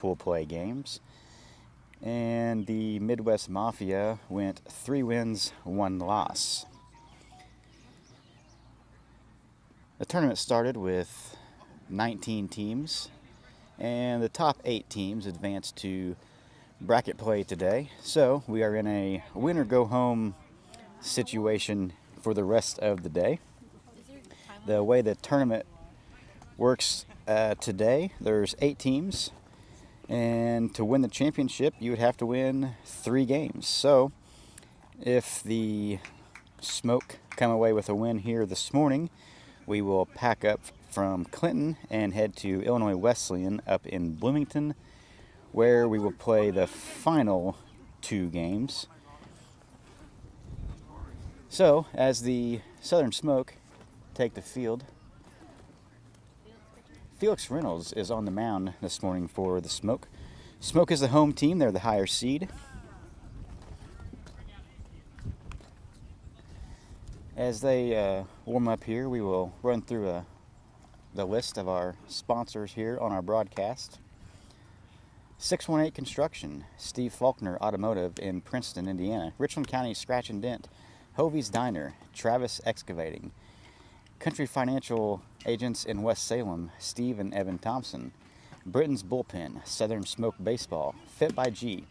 pool play games. And the Midwest Mafia went 3 wins, 1 loss. The tournament started with 19 teams, and the top 8 teams advanced to bracket play today. So we are in a win or go home situation for the rest of the day. The way the tournament works today, there's 8 teams, and to win the championship, you would have to win 3 games. So if the Smoke come away with a win here this morning, we will pack up from Clinton and head to Illinois Wesleyan up in Bloomington, where we will play the final 2 games. So, as the Southern Smoke take the field, Felix Reynolds is on the mound this morning for the Smoke. Smoke is the home team, they're the higher seed. As they warm up here, we will run through the list of our sponsors here on our broadcast. 618 Construction, Steve Faulkner Automotive in Princeton, Indiana. Richland County Scratch and Dent, Hovey's Diner, Travis Excavating. Country Financial Agents in West Salem, Steve and Evan Thompson. Britain's Bullpen, Southern Smoke Baseball, Fit by G.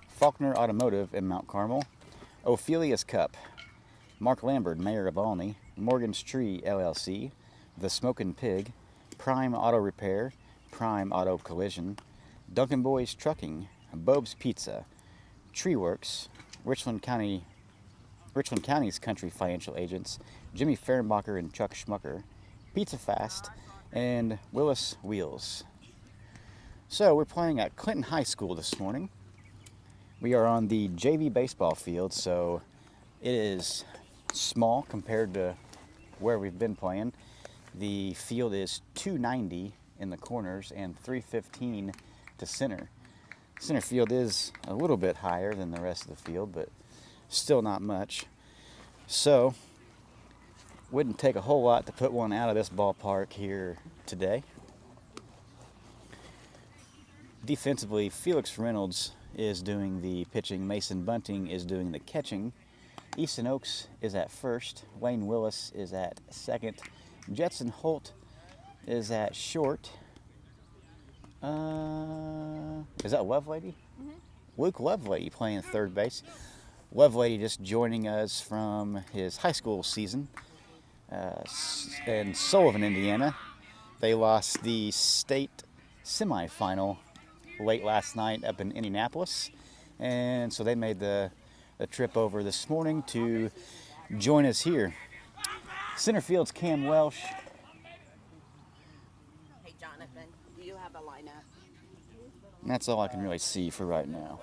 Faulkner Automotive in Mount Carmel. Ophelia's Cup, Mark Lambert, Mayor of Olney. Morgan's Tree, LLC. The Smokin' Pig, Prime Auto Repair, Prime Auto Collision. Duncan Boys Trucking, Bob's Pizza, Tree Works, Richland County's Country Financial Agents, Jimmy Fehrenbacher and Chuck Schmucker, Pizza Fast, and Willis Wheels. So we're playing at Clinton High School this morning. We are on the JV baseball field, so it is small compared to where we've been playing. The field is 290 in the corners and 315 to center. Center field is a little bit higher than the rest of the field, but still not much. So, wouldn't take a whole lot to put one out of this ballpark here today. Defensively, Felix Reynolds is doing the pitching. Mason Bunting is doing the catching. Easton Oaks is at first. Wayne Willis is at second. Jetson Holt is at short. Is that Lovelady? Mm-hmm. Luke Lovelady playing third base. Lovelady just joining us from his high school season in Sullivan, Indiana. They lost the state semifinal late last night up in Indianapolis, and so they made the trip over this morning to join us here. Center field's Cam Welsh. Hey Jonathan, do you have a lineup? And that's all I can really see for right now.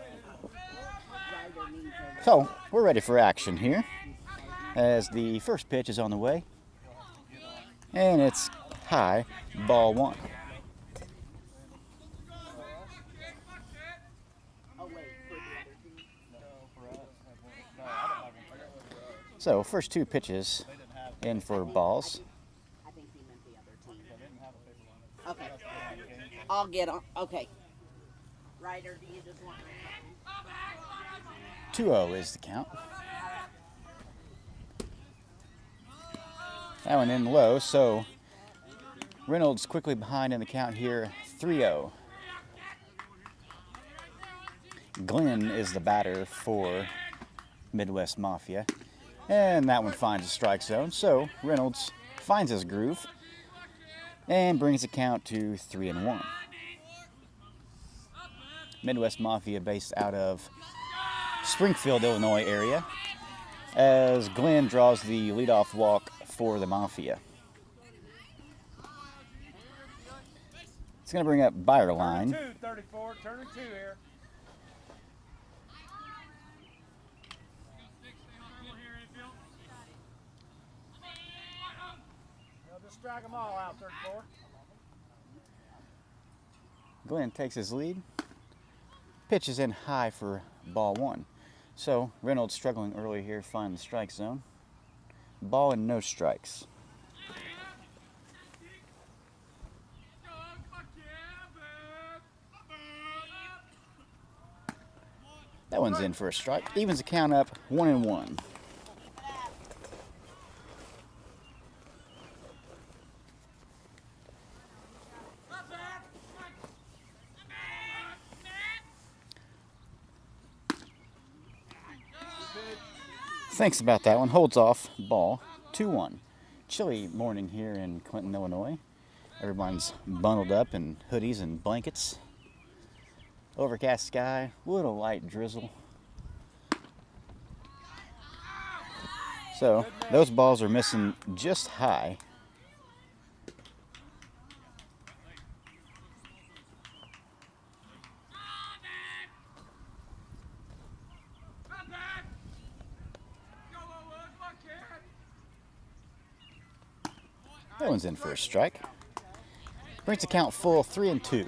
So, we're ready for action here as the first pitch is on the way. And it's high, ball 1. So, first 2 pitches in for balls. I think he meant the other team. Okay. I'll get on. Okay. Ryder, do you just want 2-0 is the count. That one in low, so Reynolds quickly behind in the count here, 3-0. Glenn is the batter for Midwest Mafia. And that one finds a strike zone, so Reynolds finds his groove and brings the count to 3-1. Midwest Mafia based out of Springfield, Illinois area, as Glenn draws the leadoff walk for the Mafia. It's going to bring up Byerline. Turn 2, 34, turn 2 here. Just strike them all out, 34. Glenn takes his lead. Pitches in high for ball 1. So Reynolds struggling early here, find the strike zone. Ball and no strikes. That one's in for a strike. Evens the count up 1-1. Thinks about that one. Holds off. Ball 2-1. Chilly morning here in Clinton, Illinois. Everyone's bundled up in hoodies and blankets. Overcast sky, little light drizzle. So those balls are missing just high. That one's in for a strike. Brings the count full 3-2.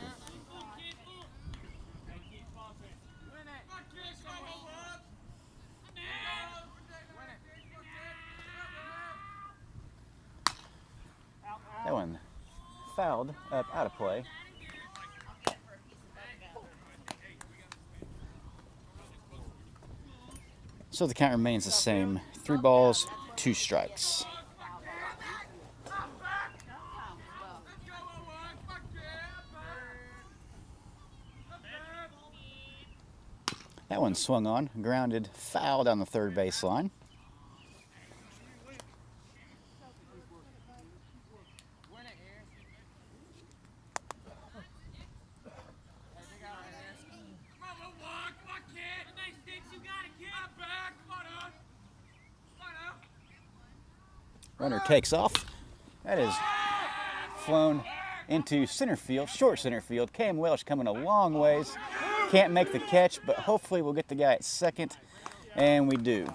That one fouled up out of play. So the count remains the same. 3 balls, 2 strikes. That one swung on, grounded, fouled on the third baseline. Runner takes off. That is flown into center field, short center field. Cam Welch coming a long ways. Can't make the catch, but hopefully we'll get the guy at second, and we do.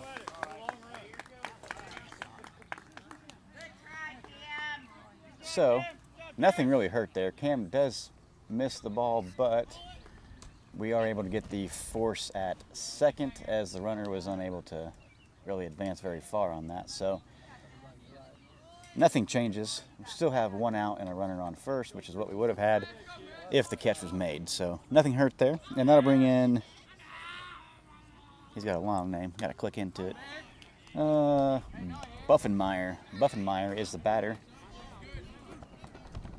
So, nothing really hurt there. Cam does miss the ball, but we are able to get the force at second as the runner was unable to really advance very far on that. So, nothing changes. We still have 1 out and a runner on first, which is what we would have had if the catch was made. So nothing hurt there. And that'll bring in, he's got a long name, got to click into it. Buffenmeyer. Buffenmeyer is the batter.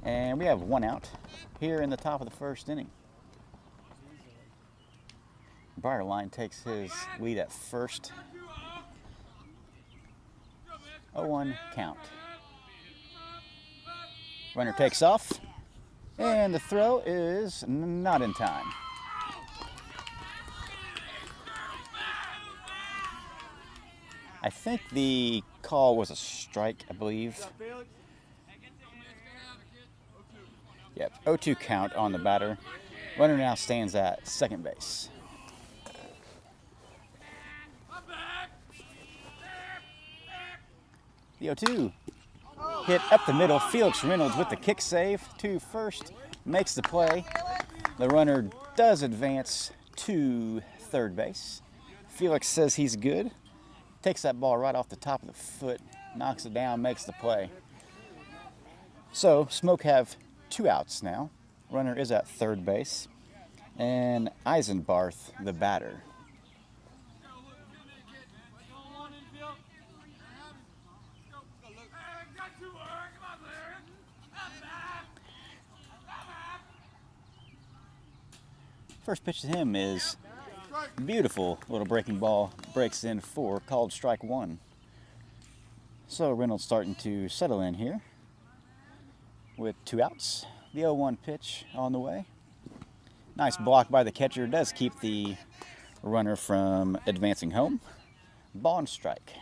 And we have 1 out here in the top of the first inning. Briarline takes his lead at first. 0-1 count. Runner takes off, and the throw is not in time. I think the call was a strike, I believe. Yep, 0-2 count on the batter. Runner now stands at second base. The 0-2. Hit up the middle. Felix Reynolds with the kick save to first. Makes the play. The runner does advance to third base. Felix says he's good. Takes that ball right off the top of the foot. Knocks it down. Makes the play. So Smoke have 2 outs now. Runner is at third base. And Eisenbarth, the batter. First pitch to him is beautiful. Little breaking ball breaks in for called strike 1. So Reynolds starting to settle in here with 2 outs. The 0-1 pitch on the way. Nice block by the catcher. Does keep the runner from advancing home. Ball and strike.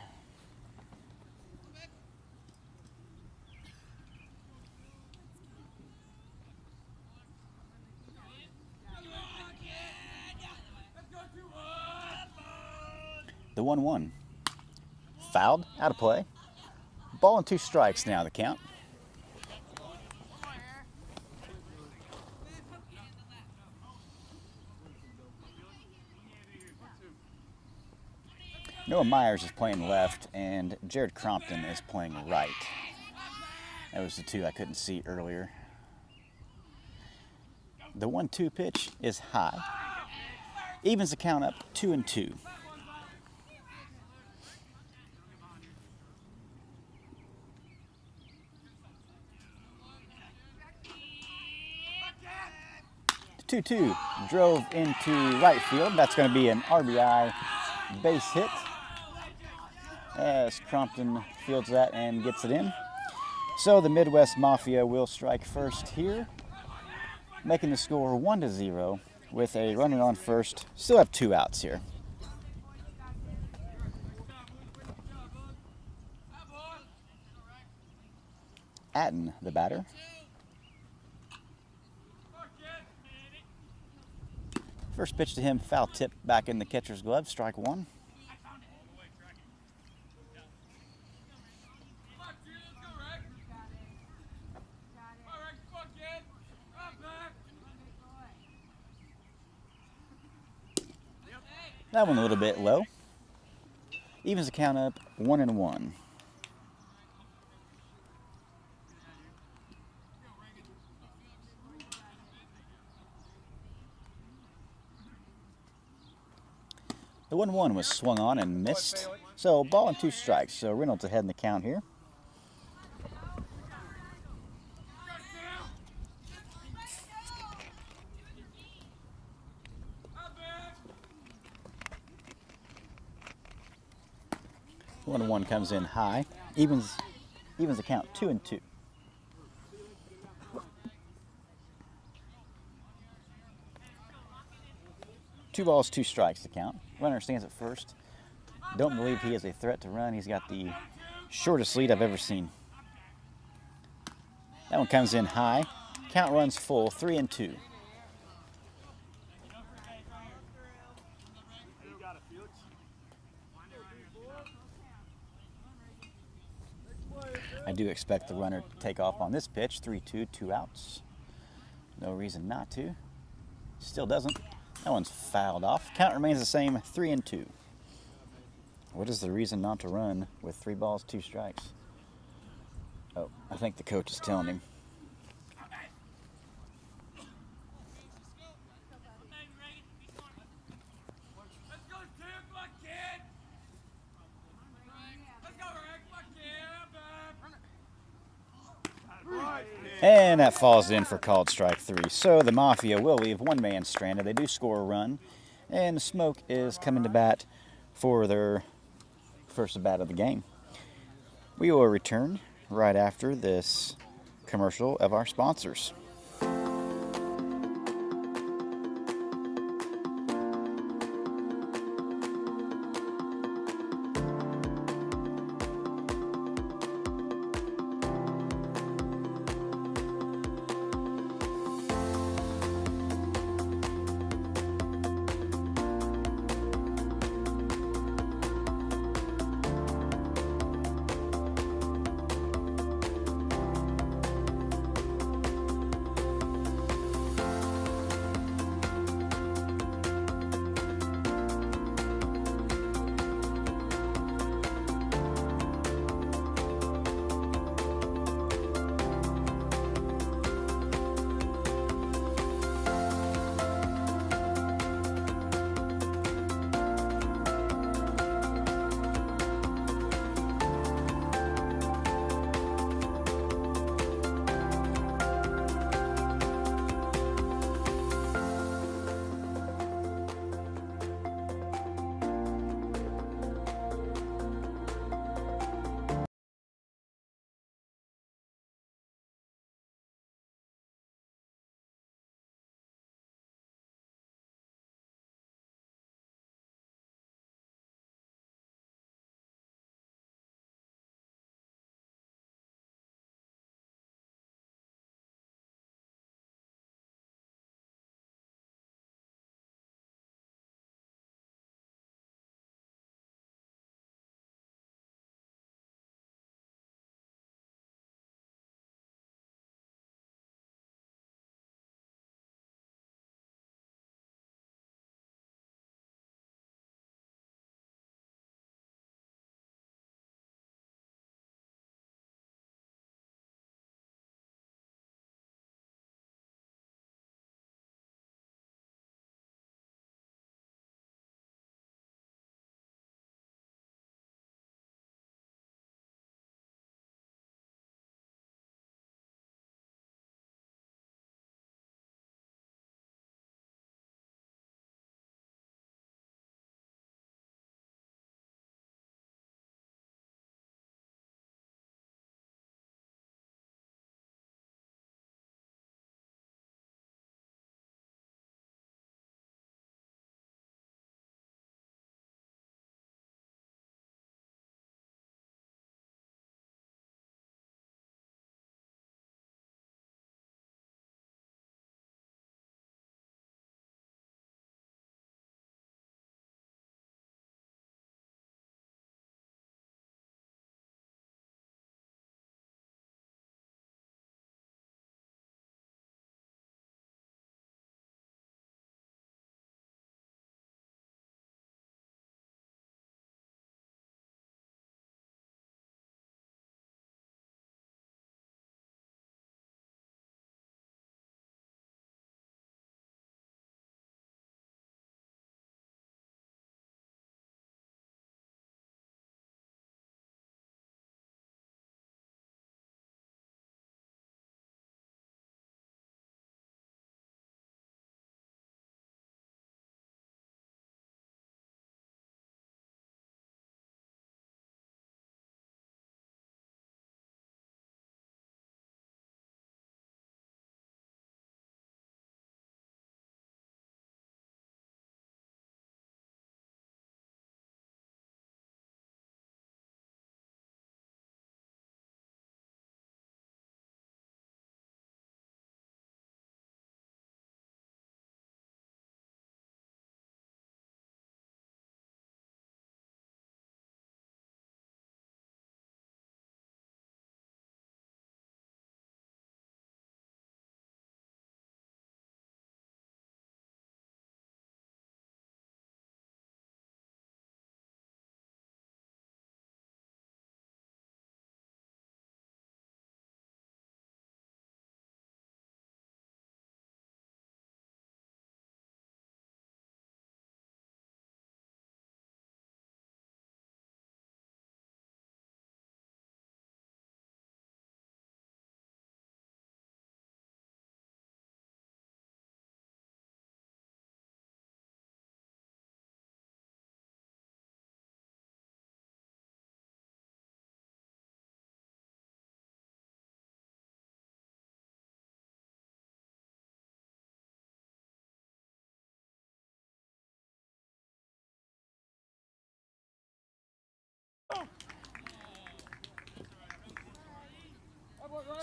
The 1-1. Fouled, out of play. Ball and 2 strikes now the count. Noah Myers is playing left, and Jared Crompton is playing right. That was the 2 I couldn't see earlier. The 1-2 pitch is high. Evens the count up 2-2. The 2-2 drove into right field. That's going to be an RBI base hit as Crompton fields that and gets it in. So the Midwest Mafia will strike first here, making the score 1-0 with a runner on first. Still have 2 outs here. Atten, the batter. First pitch to him, foul tip back in the catcher's glove, strike 1. That one a little bit low. Evens the count up 1-1. The 1-1 was swung on and missed. So ball and 2 strikes. So Reynolds ahead in the count here. The 1-1 comes in high. Evens the count 2-2. Two balls, 2 strikes to count. Runner stands at first. Don't believe he is a threat to run. He's got the shortest lead I've ever seen. That one comes in high. Count runs full, 3-2. I do expect the runner to take off on this pitch. 3-2, 2 outs. No reason not to. Still doesn't. That one's fouled off. Count remains the same, 3-2. What is the reason not to run with 3 balls, 2 strikes? Oh, I think the coach is telling him. And that falls in for called strike 3. So the Mafia will leave one man stranded. They do score a run. And Smoke is coming to bat for their first bat of the game. We will return right after this commercial of our sponsors.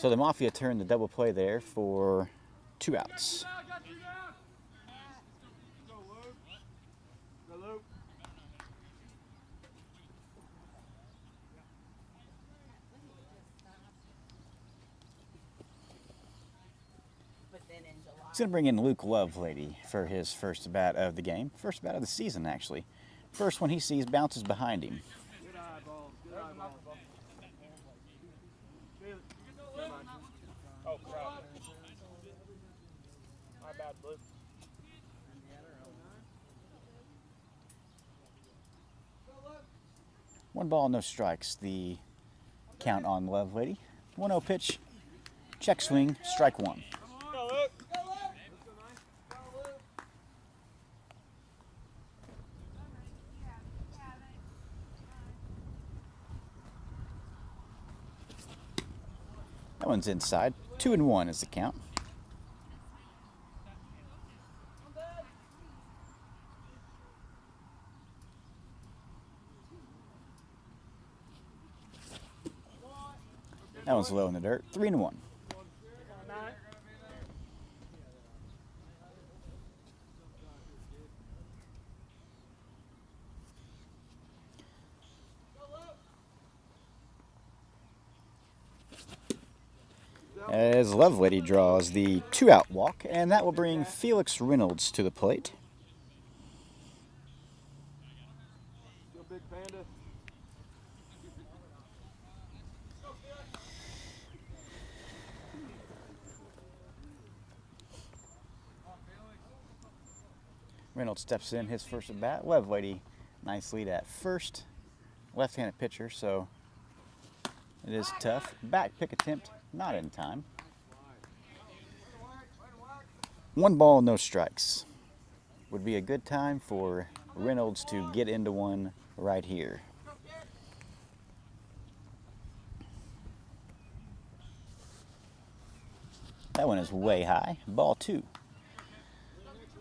So the Mafia turned the double play there for 2 outs. But then in July. He's going to bring in Luke Lovelady for his first bat of the game. First bat of the season, actually. First one he sees bounces behind him. Good eyeball. Good eyeball. Oh, crap. My bad, Luke. One ball, no strikes. The count on Lovelady. 1-0 pitch. Check swing. Strike one. Go, Luke. That one's inside. 2-1 is the count. That one's low in the dirt. 3-1. As Lovelady draws the 2-out walk, and that will bring Felix Reynolds to the plate. Go, Big Panda. Reynolds steps in his first at bat. Lovelady, nice lead at first. Left-handed pitcher, so it is tough. Back pick attempt, not in time. 1 ball, no strikes. Would be a good time for Reynolds to get into one right here. That one is way high. Ball 2.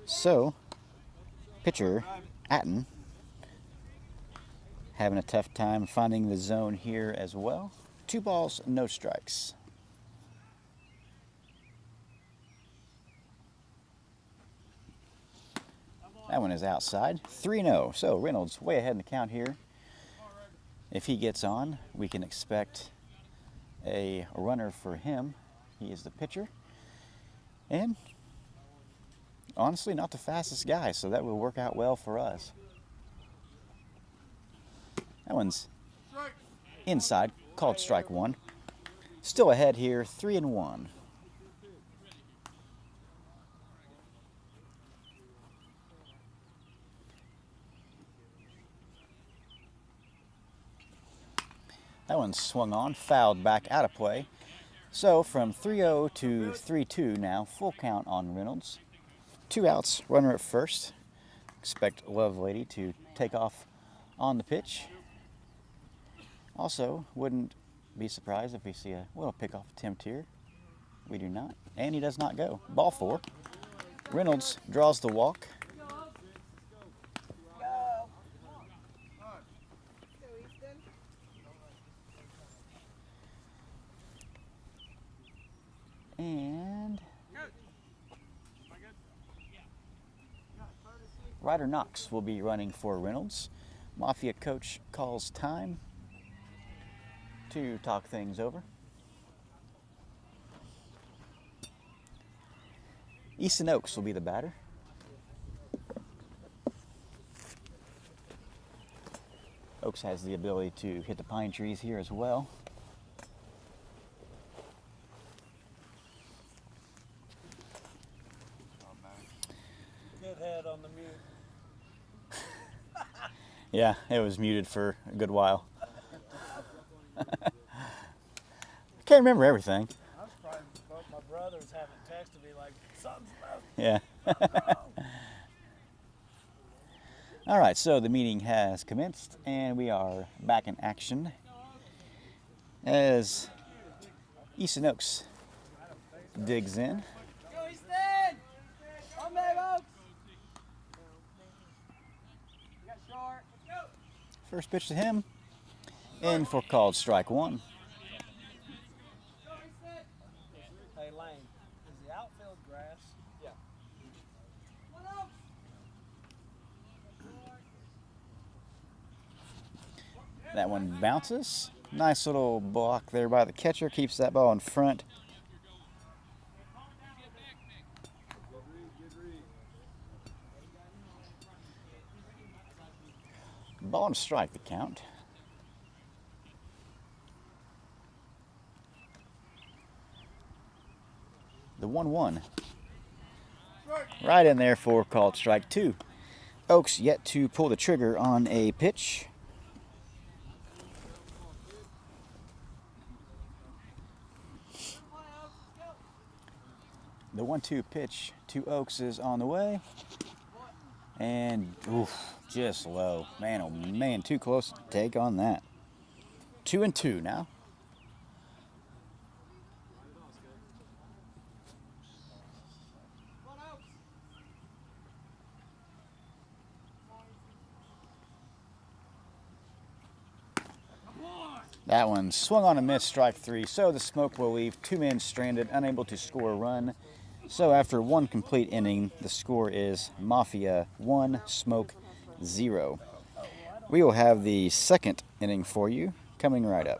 So, pitcher Atten having a tough time finding the zone here as well. 2 balls, no strikes. That one is outside. 3-0. So Reynolds way ahead in the count here. If he gets on, we can expect a runner for him. He is the pitcher. And honestly, not the fastest guy, so that will work out well for us. That one's inside, called strike one. Still ahead here, 3-1. That one swung on, fouled back out of play. So from 3-0 to 3-2 now, full count on Reynolds. 2 outs, runner at first. Expect Lovelady to take off on the pitch. Also, wouldn't be surprised if we see a little pickoff attempt here. We do not, and he does not go. Ball 4. Reynolds draws the walk. And Ryder Knox will be running for Reynolds. Mafia coach calls time to talk things over. Easton Oaks will be the batter. Oaks has the ability to hit the pine trees here as well. Good head on the mute. Yeah, it was muted for a good while. Can't remember everything. I was probably both my brothers having texted me like, something's left. Yeah. All right, so the meeting has commenced and we are back in action as Easton Oaks digs in. Go Easton! Come back, Oaks! You got short. First pitch to him, in for called strike one. Go Easton! That one bounces. Nice little block there by the catcher. Keeps that ball in front. Ball and strike the count. The 1-1. Right in there for called strike 2. Oaks yet to pull the trigger on a pitch. The 1-2 pitch to Oaks is on the way. And oof, just low. Man, oh man, too close to take on that. 2-2 now. That one swung on a miss, strike 3. So the smoke will leave 2 men stranded, unable to score a run. So after 1 complete inning, the score is Mafia 1, Smoke 0. We will have the second inning for you coming right up.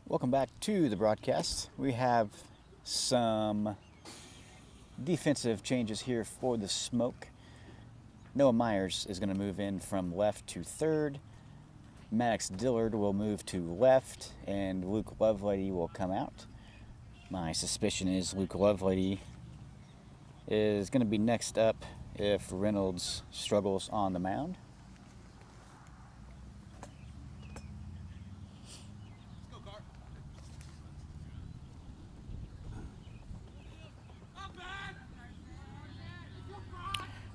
Welcome back to the broadcast. We have some defensive changes here for the Smoke. Noah Myers is going to move in from left to third. Maddox Dillard will move to left, and Luke Lovelady will come out. My suspicion is Luke Lovelady is going to be next up if Reynolds struggles on the mound.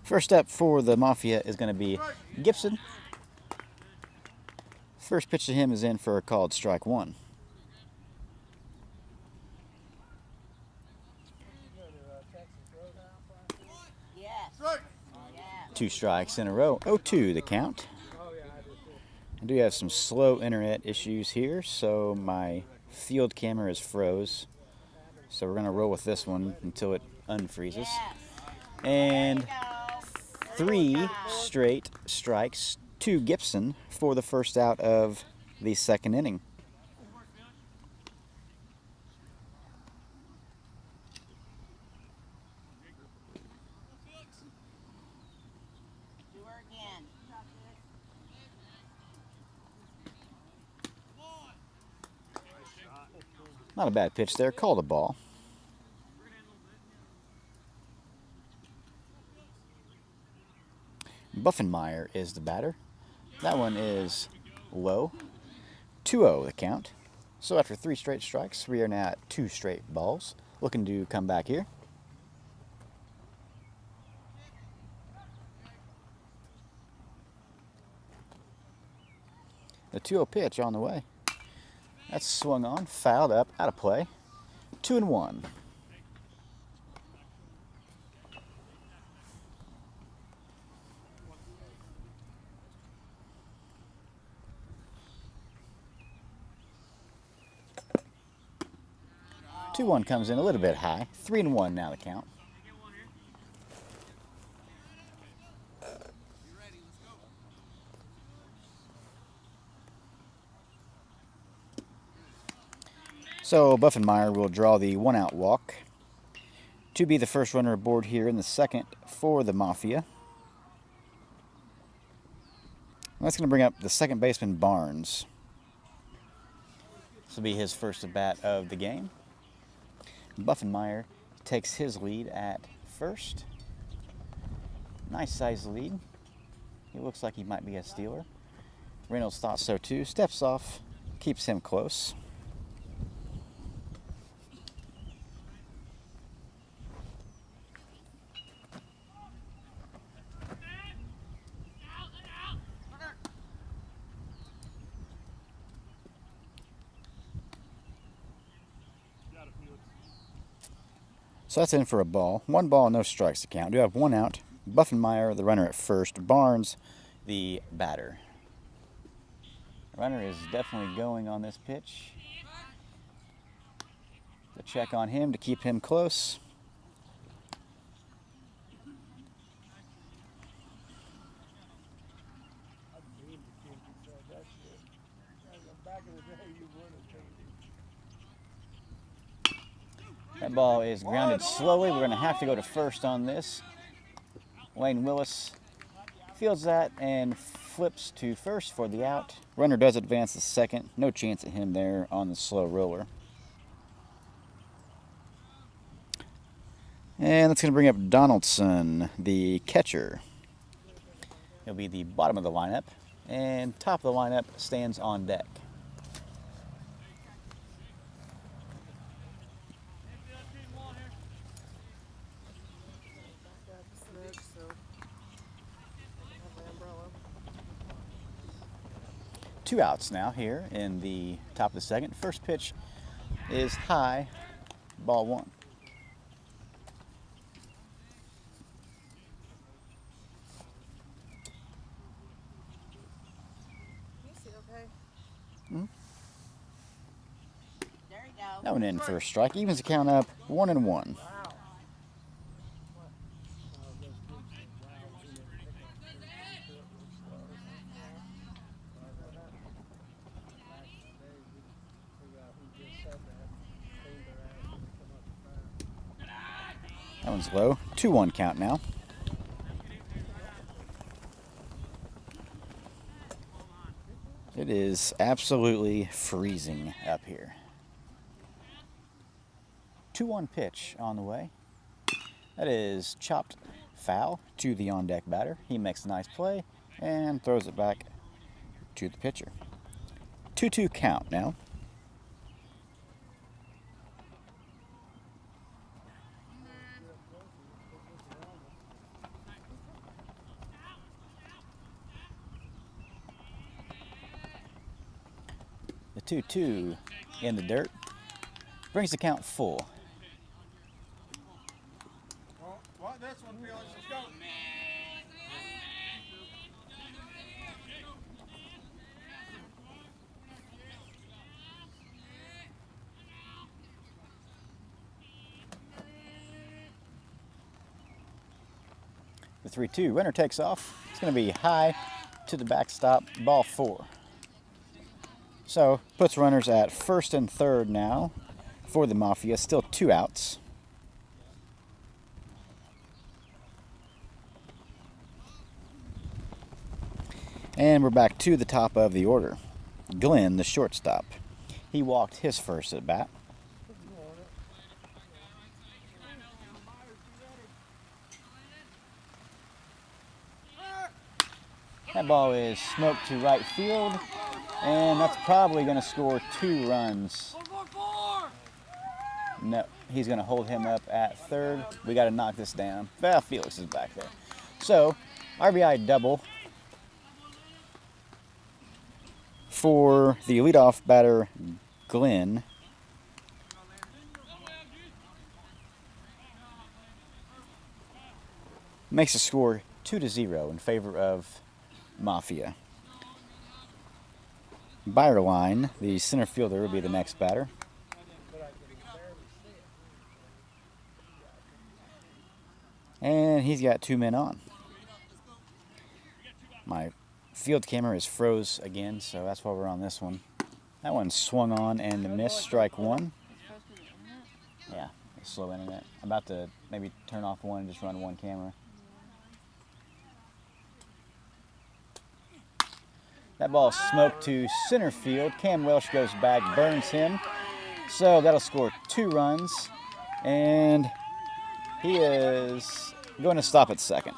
First up for the Mafia is going to be Gibson. First pitch to him is in for a called strike 1. Yes. 2 strikes in a row. 0-2 the count. I do have some slow internet issues here, so my field camera is froze. So we're going to roll with this one until it unfreezes. And 3 straight strikes to Gibson for the first out of the second inning. Do her again. Not a bad pitch there. Called a ball. Buffenmeyer is the batter. That one is low. 2-0 the count. So after 3 straight strikes, we are now at 2 straight balls. Looking to come back here. The 2-0 pitch on the way. That's swung on, fouled up, out of play. 2-1. Two one comes in a little bit high. 3-1 now the count. So Buffenmeyer will draw the 1-out walk to be the first runner aboard here in the second for the Mafia. That's going to bring up the second baseman, Barnes. This will be his first at bat of the game. Buffenmeyer takes his lead at first. Nice size lead. He looks like he might be a stealer. Reynolds thought so too. Steps off, keeps him close. So that's in for a ball. 1 ball, no strikes to count. We have 1 out. Buffenmeyer, the runner at first. Barnes, the batter. The runner is definitely going on this pitch. The check on him to keep him close. Back in the day, you would have changed it. That ball is grounded slowly. We're going to have to go to first on this. Wayne Willis fields that and flips to first for the out. Runner does advance to second. No chance at him there on the slow roller. And that's going to bring up Donaldson, the catcher. He'll be the bottom of the lineup, and top of the lineup stands on deck. Two outs now here in the top of the second. First pitch is high, ball 1. There you go. That one in for a strike. Evens the count up 1-1. That one's low. 2-1 count now. It is absolutely freezing up here. 2-1 pitch on the way. That is chopped foul to the on-deck batter. He makes a nice play and throws it back to the pitcher. 2-2 count now. The 2-2 in the dirt brings the count full. This one, Felix, let's go. The 3-2 runner takes off. It's going to be high to the backstop, ball 4. So puts runners at first and third now for the Mafia. Still 2 outs. And we're back to the top of the order. Glenn, the shortstop. He walked his first at bat. That ball is smoked to right field, and that's probably going to score 2 runs. No, he's going to hold him up at third. We got to knock this down. Well, Felix is back there. So, RBI double for the leadoff batter, Glenn. Makes the score 2-0 in favor of Mafia. Byerline, the center fielder, will be the next batter. And he's got 2 men on. My field camera is froze again, so that's why we're on this one. That one swung on and missed, strike 1. Yeah, slow internet. I'm about to maybe turn off one and just run one camera. That ball smoked to center field. Cam Welsh goes back, burns him. So that'll score 2 runs. And he is going to stop at second.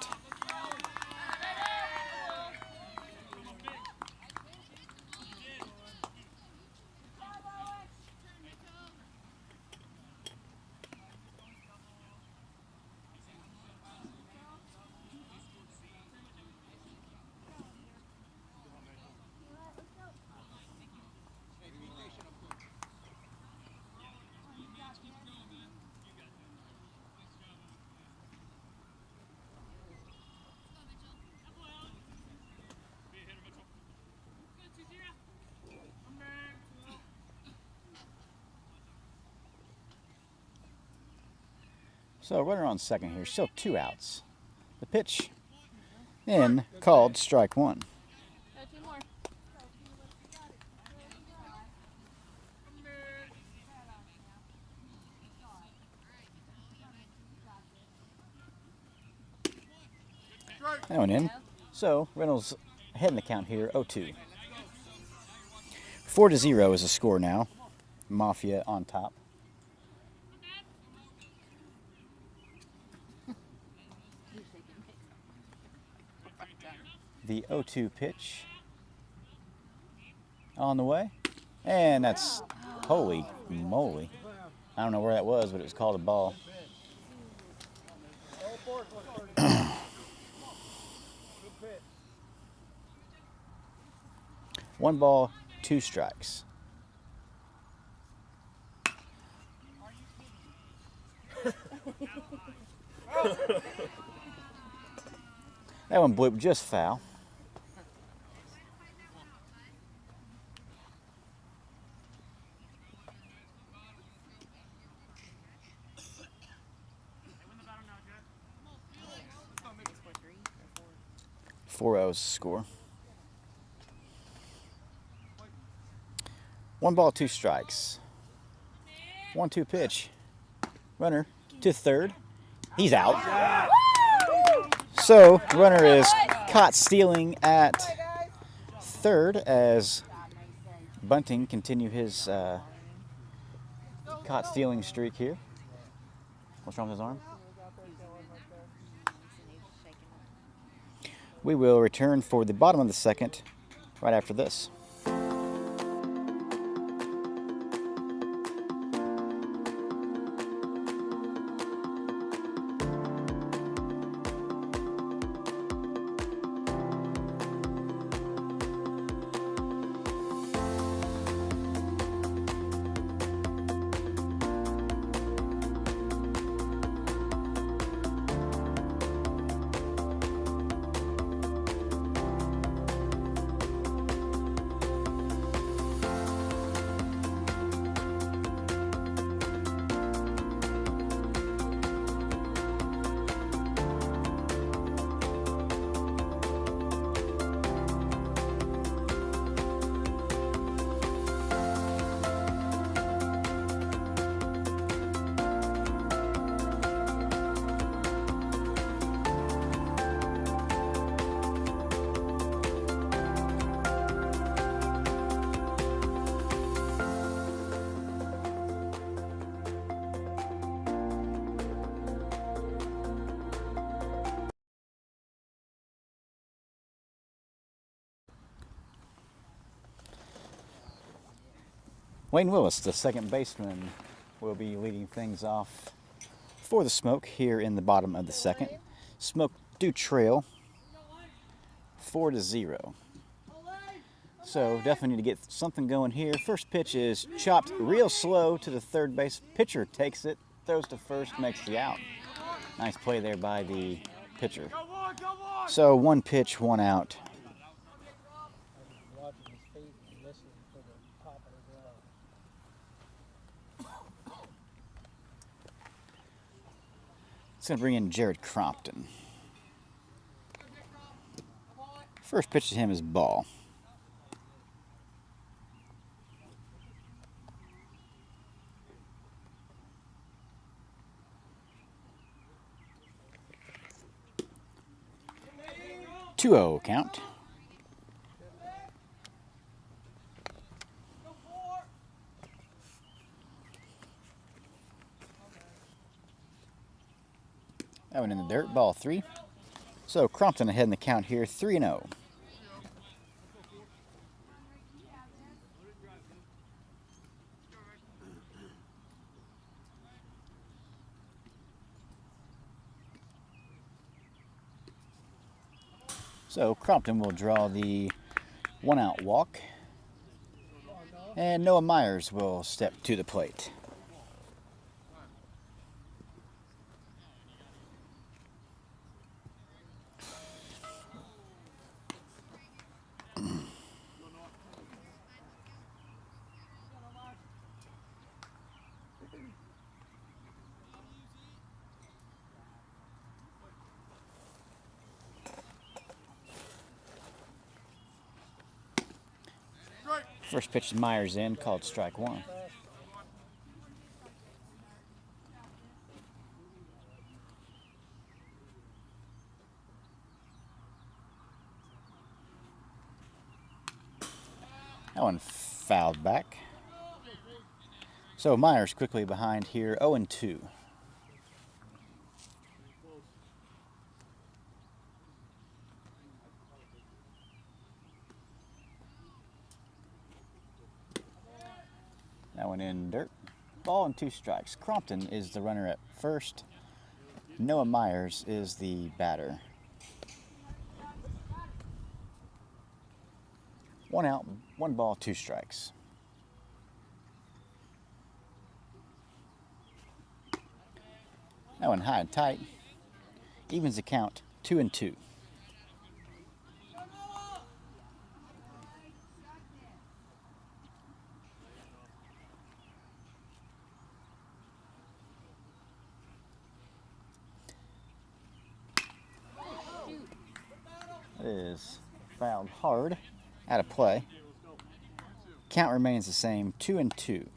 So runner on second here, still 2 outs. The pitch in, called strike 1. Go 2 more. That one in. So Reynolds ahead in the count here, 0-2. 4-0 is the score now. Mafia on top. The 0-2 pitch on the way. And that's, holy moly. I don't know where that was, but it was called a ball. One ball, 2 strikes. That one blooped just foul. Four O's score. 1 ball, 2 strikes. 1-2 pitch. Runner to third. He's out. So runner is caught stealing at third as Bunting continue his caught stealing streak here. What's wrong with his arm? We will return for the bottom of the second right after this. Wayne Willis, the second baseman, will be leading things off for the Smoke here in the bottom of the second. Smoke do trail 4-0. So definitely need to get something going here. First pitch is chopped real slow to the third base. Pitcher takes it, throws to first, makes the out. Nice play there by the pitcher. So 1 pitch, 1 out. It's going to bring in Jared Crompton. First pitch to him is ball. 2-0 count. That one in the dirt, ball 3. So Crompton ahead in the count here, 3-0. So Crompton will draw the 1-out walk, and Noah Myers will step to the plate. First pitch to Myers in, called strike 1. That one fouled back. So Myers quickly behind here, 0-2. That one in dirt. Ball and 2 strikes. Crompton is the runner at first. Noah Myers is the batter. 1 out, 1 ball, 2 strikes. That one high and tight. Evens the count, 2-2. That is fouled hard, out of play. Count remains the same, 2-2.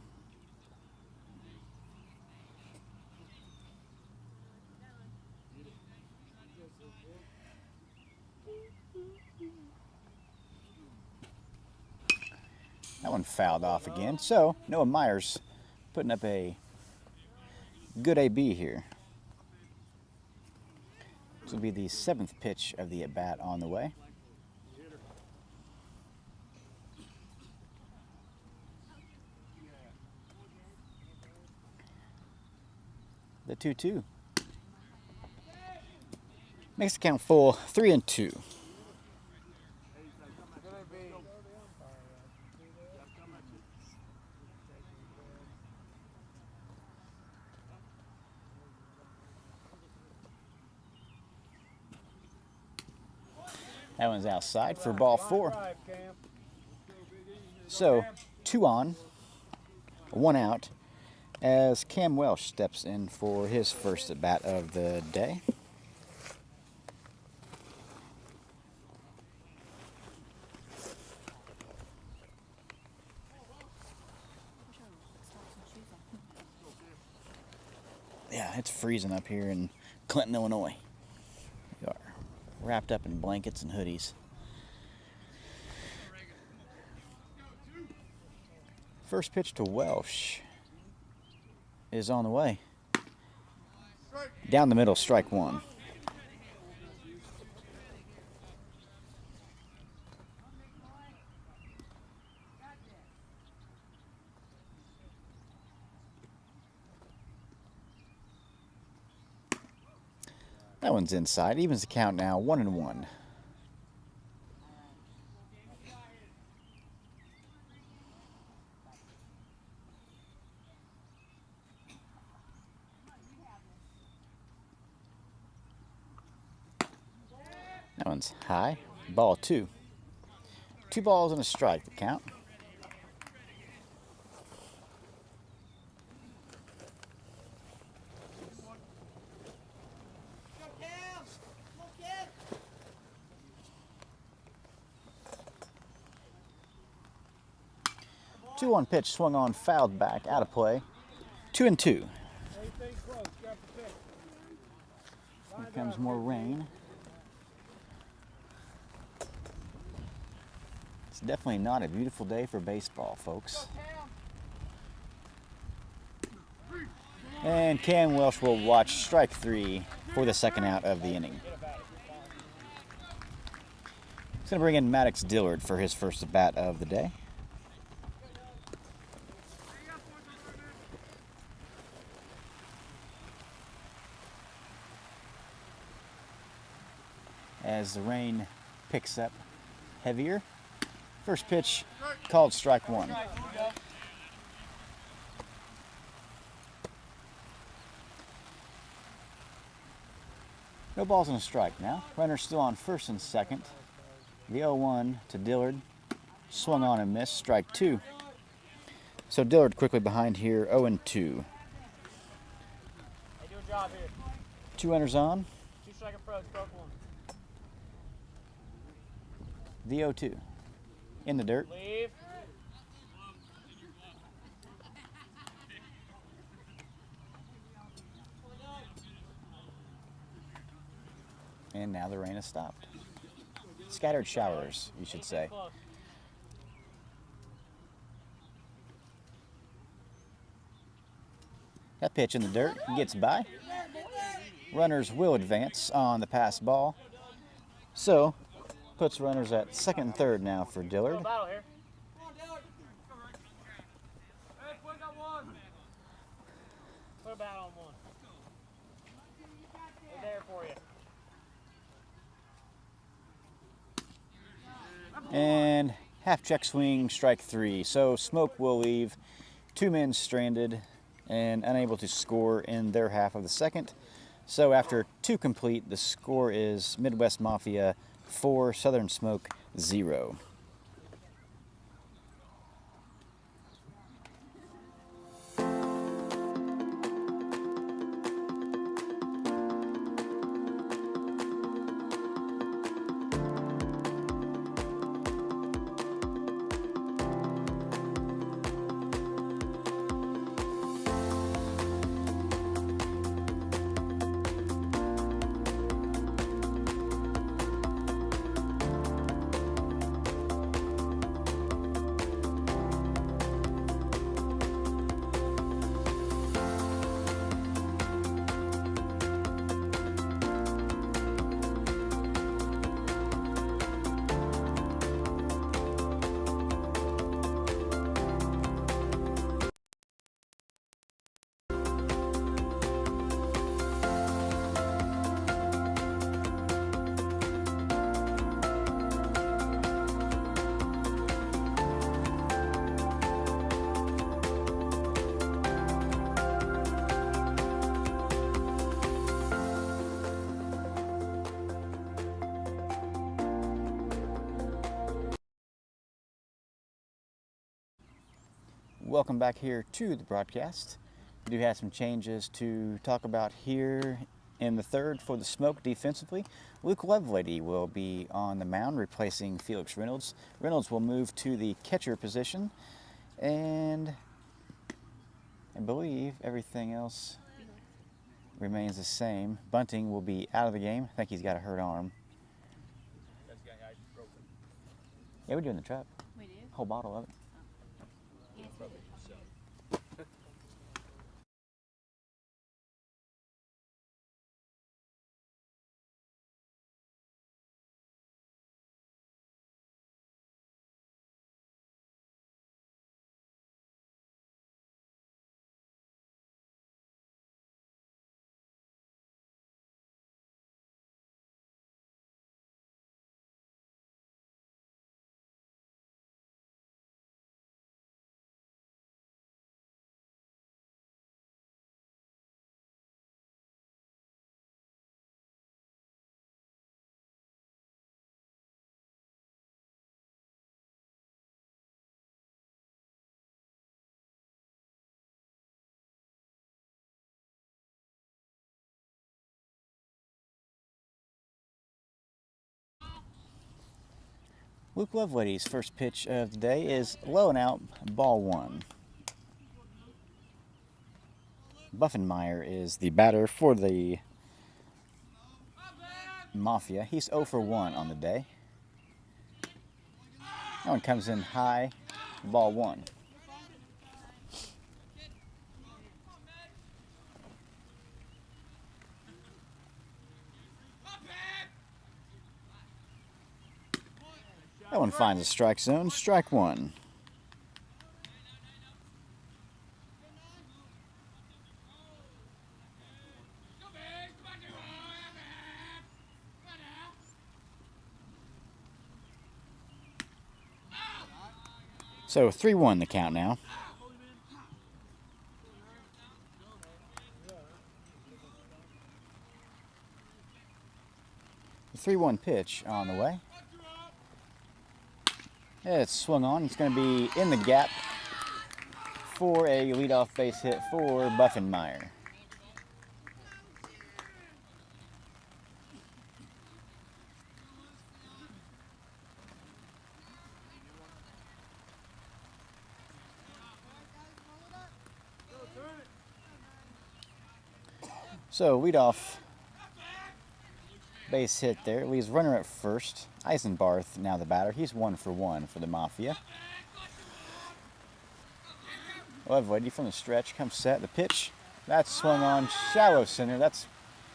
That one fouled off again. So Noah Myers putting up a good AB here. This will be the 7th pitch of the at-bat on the way. The 2-2. Makes the count full, 3-2. That one's outside for ball 4. So 2 on, 1 out, as Cam Welsh steps in for his first at bat of the day. Yeah, it's freezing up here in Clinton, Illinois. We are wrapped up in blankets and hoodies. First pitch to Welsh is on the way. Down the middle, strike 1. That one's inside. Evens the count now, 1-1. That one's high. Ball 2. 2 balls and a strike, the count. Two one pitch swung on, fouled back, out of play. 2-2. Here comes more rain. It's definitely not a beautiful day for baseball, folks. And Cam Welsh will watch strike 3 for the second out of the inning. He's going to bring in Maddox Dillard for his first at bat of the day. As the rain picks up heavier, first pitch called strike 1. No balls and a strike now. Runner still on first and second. The 0-1 to Dillard. Swung on and missed. Strike 2. So Dillard quickly behind here, 0-2. Hey, do a job here. 2 runners on. 2-strike approach, stroke 1. The 0-2. In the dirt. Leave. And now the rain has stopped. Scattered showers, you should say. That pitch in the dirt gets by. Runners will advance on the pass ball. So, puts runners at second and third now for Dillard. Battle here. Put a bat on 1. We're there for you. And half check swing, strike 3. So Smoke will leave 2 men stranded and unable to score in their half of the second. So after 2 complete, the score is Midwest Mafia 4, Southern Smoke 0. Welcome back here to the broadcast. We do have some changes to talk about here in the third for the Smoke defensively. Luke Lovelady will be on the mound replacing Felix Reynolds. Reynolds will move to the catcher position, and I believe everything else remains the same. Bunting will be out of the game. I think he's got a hurt arm. Yeah, we're doing the truck. We do? Whole bottle of it. Luke Lovelady's first pitch of the day is low and out, ball 1. Buffenmeyer is the batter for the Mafia. He's 0 for 1 on the day. That one comes in high, ball 1. That one finds a strike zone, strike 1. So 3-1 the count now. The 3-1 pitch on the way. It's swung on. It's going to be in the gap for a leadoff base hit for Buffenmeyer. So leadoff base hit there. Leaves runner at first. Eisenbarth now the batter. He's 1 for 1 for the Mafia. Lovelady from the stretch comes set. The pitch. That's swung on shallow center. That's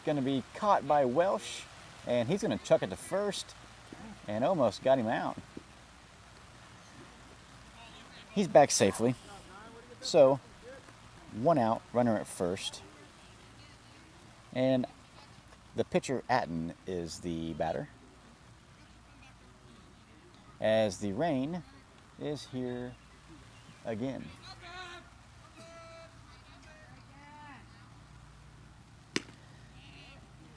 going to be caught by Welsh. And he's going to chuck it to first. And almost got him out. He's back safely. So, 1 out, runner at first. And the pitcher, Atten, is the batter. As the rain is here again.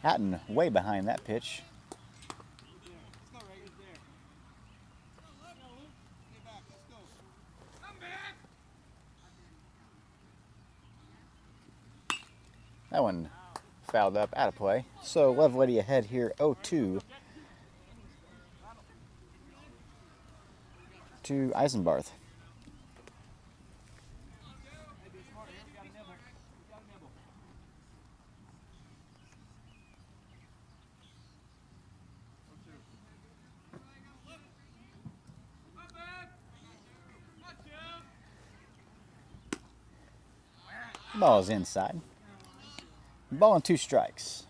Atten way behind that pitch. That one fouled up, out of play. So Lovelady ahead here, 0-2 to Eisenbarth. Ball is inside. Ball and 2 strikes.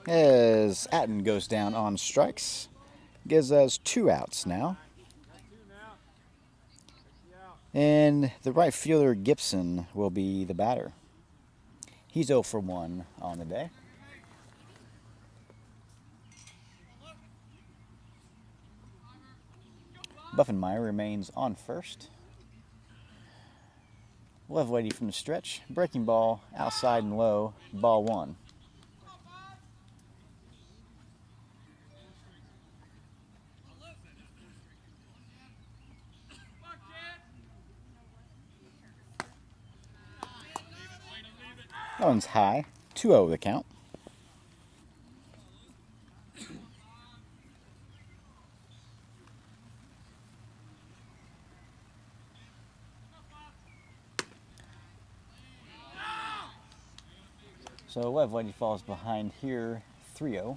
As Atten goes down on strikes, gives us 2 outs now. And the right fielder, Gibson, will be the batter. He's 0 for 1 on the day. Buffenmeyer remains on first. Lovelady from the stretch. Breaking ball, outside and low, ball 1. That one's high, 2-0 the count. So Lovelady falls behind here, 3-0.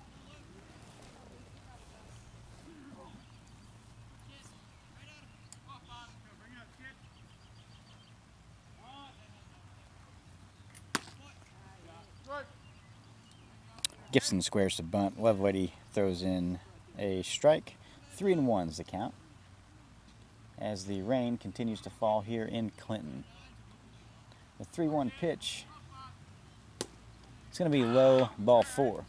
Gibson squares the bunt. Lovelady throws in a strike. 3-1 is the count. As the rain continues to fall here in Clinton. The 3-1 pitch. It's going to be low, ball 4.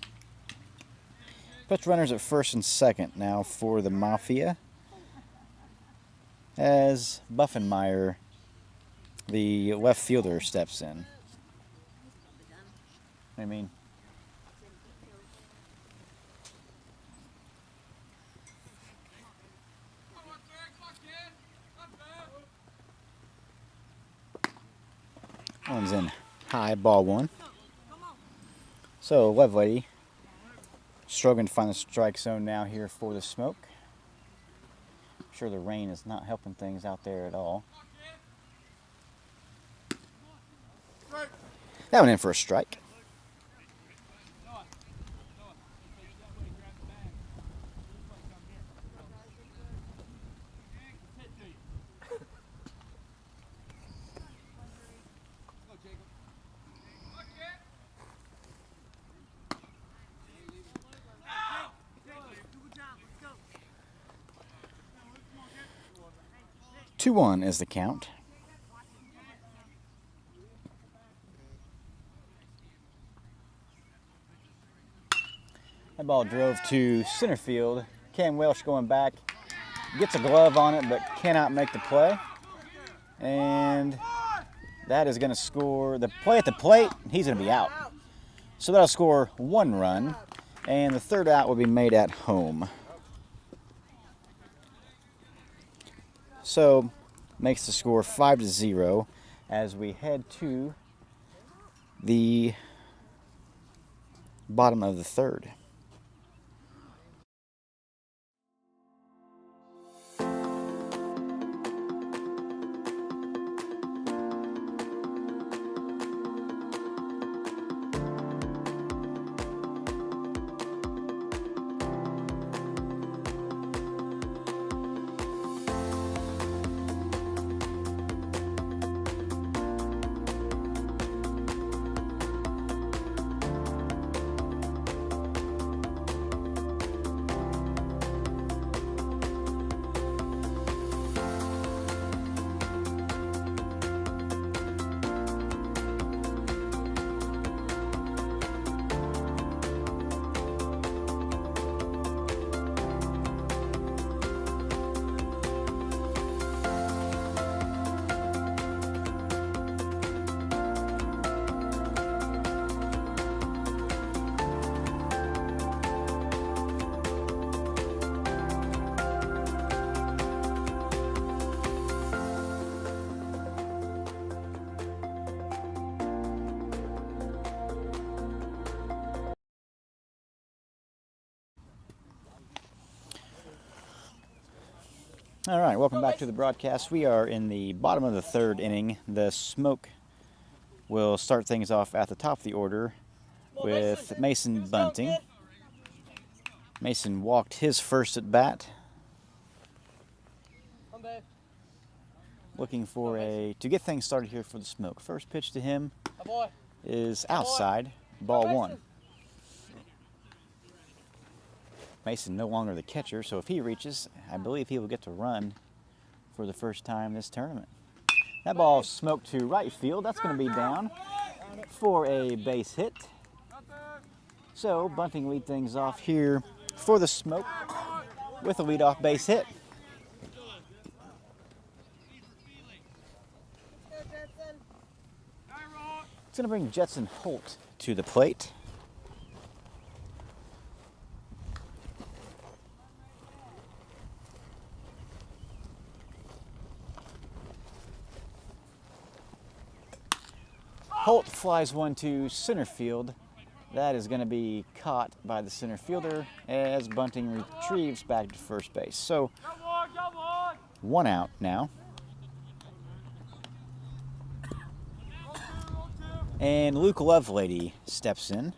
Puts runners at first and second now for the Mafia. As Buffenmeyer, the left fielder, steps in. I mean, one's in high, ball 1. So Lovelady struggling to find the strike zone now here for the Smoke. I'm sure the rain is not helping things out there at all. That went in for a strike. Two one is the count. That ball drove to center field. Cam Welsh going back, gets a glove on it, but cannot make the play. And that is going to score the play at the plate. He's going to be out. So that'll score 1 run, and the third out will be made at home. So makes the score 5-0 as we head to the bottom of the third. All right, welcome back to the broadcast. We are in the bottom of the third inning. The Smoke will start things off at the top of the order with Mason bunting. Mason walked his first at bat. Looking for to get things started here for the Smoke. First pitch to him is outside, ball 1. Mason no longer the catcher, so if he reaches, I believe he will get to run for the first time this tournament. That ball smoked to right field. That's going to be down for a base hit. So Bunting lead things off here for the Smoke with a leadoff base hit. It's going to bring Jetson Holt to the plate. Holt flies one to center field. That is going to be caught by the center fielder as Bunting retrieves back to first base. So 1 out now. And Luke Lovelady steps in.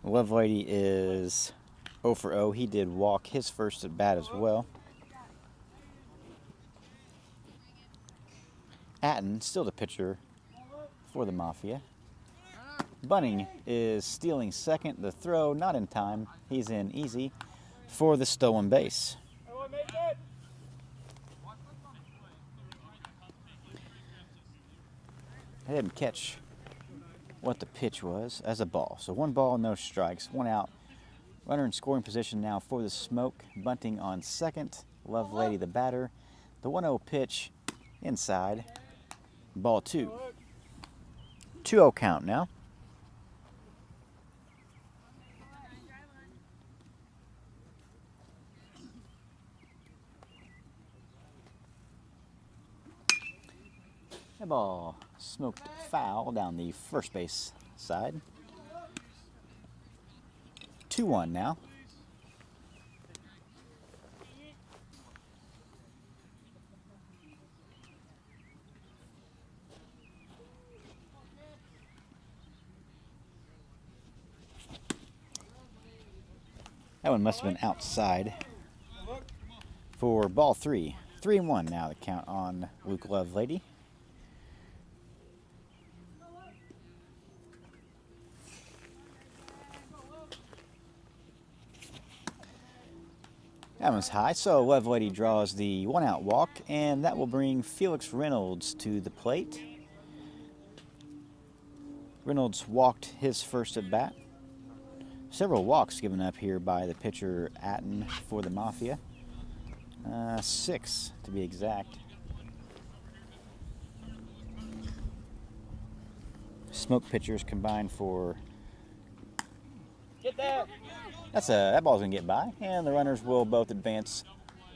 Lovelady is 0 for 0. He did walk his first at bat as well. Atten, still the pitcher for the Mafia. Bunting is stealing second. The throw not in time. He's in easy for the stolen base. I didn't catch what the pitch was as a ball. So 1 ball, no strikes, 1 out. Runner in scoring position now for the Smoke. Bunting on second. Lovelady the batter. The 1-0 pitch inside. Ball 2. 2-0 count now. That ball smoked foul down the first base side. 2-1 now. That one must have been outside for ball 3. 3-1 now the count on Luke Lovelady. That one's high, so Lovelady draws the 1-out walk, and that will bring Felix Reynolds to the plate. Reynolds walked his first at bat. Several walks given up here by the pitcher Atten for the Mafia. 6 to be exact. Smoke pitchers combined for. Get that. That ball's gonna get by, and the runners will both advance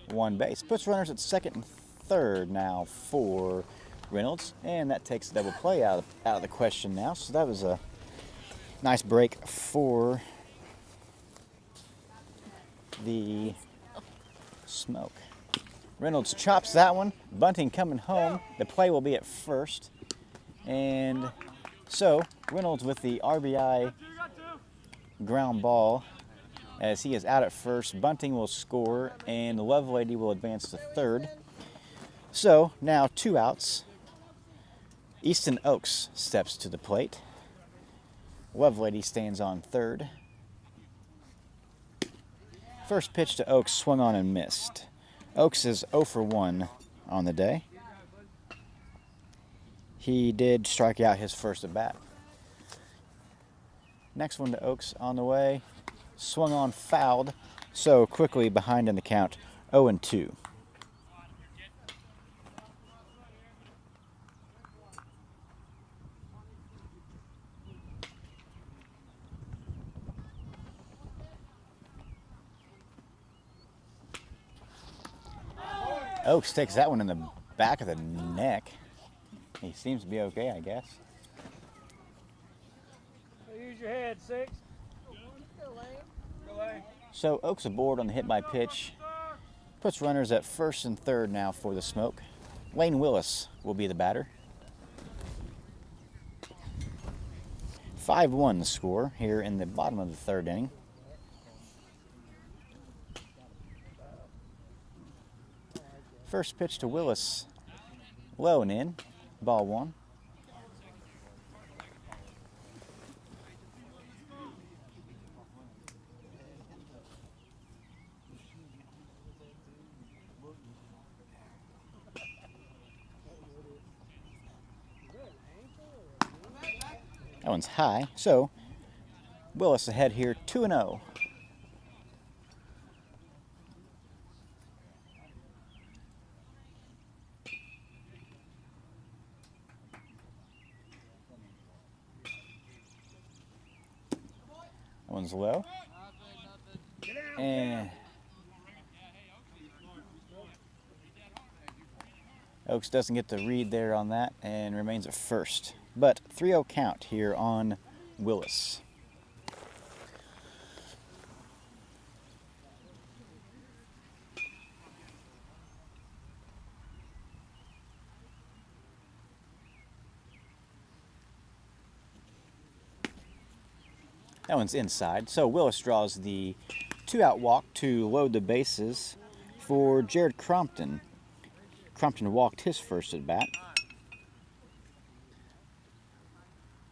one base. Puts runners at second and third now for Reynolds, and that takes a double play out of the question now. So that was a nice break for the Smoke. Reynolds chops that one. Bunting coming home. The play will be at first, and so Reynolds with the RBI ground ball. As he is out at first, Bunting will score, and the Lovelady will advance to third. So now 2 outs. Easton Oaks steps to the plate. Lovelady stands on third. First pitch to Oaks swung on and missed. Oaks is 0 for 1 on the day. He did strike out his first at bat. Next one to Oaks on the way. Swung on, fouled, so quickly behind in the count, 0-2. Oaks takes that one in the back of the neck. He seems to be okay, I guess. Use your head, 6. So Oaks aboard on the hit by pitch. Puts runners at first and third now for the Smoke. Lane Willis will be the batter. 5-1 the score here in the bottom of the third inning. First pitch to Willis, low and in, ball 1. That one's high, so Willis ahead here, 2-0. That one's low. And Oaks doesn't get the read there on that and remains at first. But 3-0 count here on Willis. That one's inside. So Willis draws the 2-out walk to load the bases for Jared Crompton. Crompton walked his first at bat.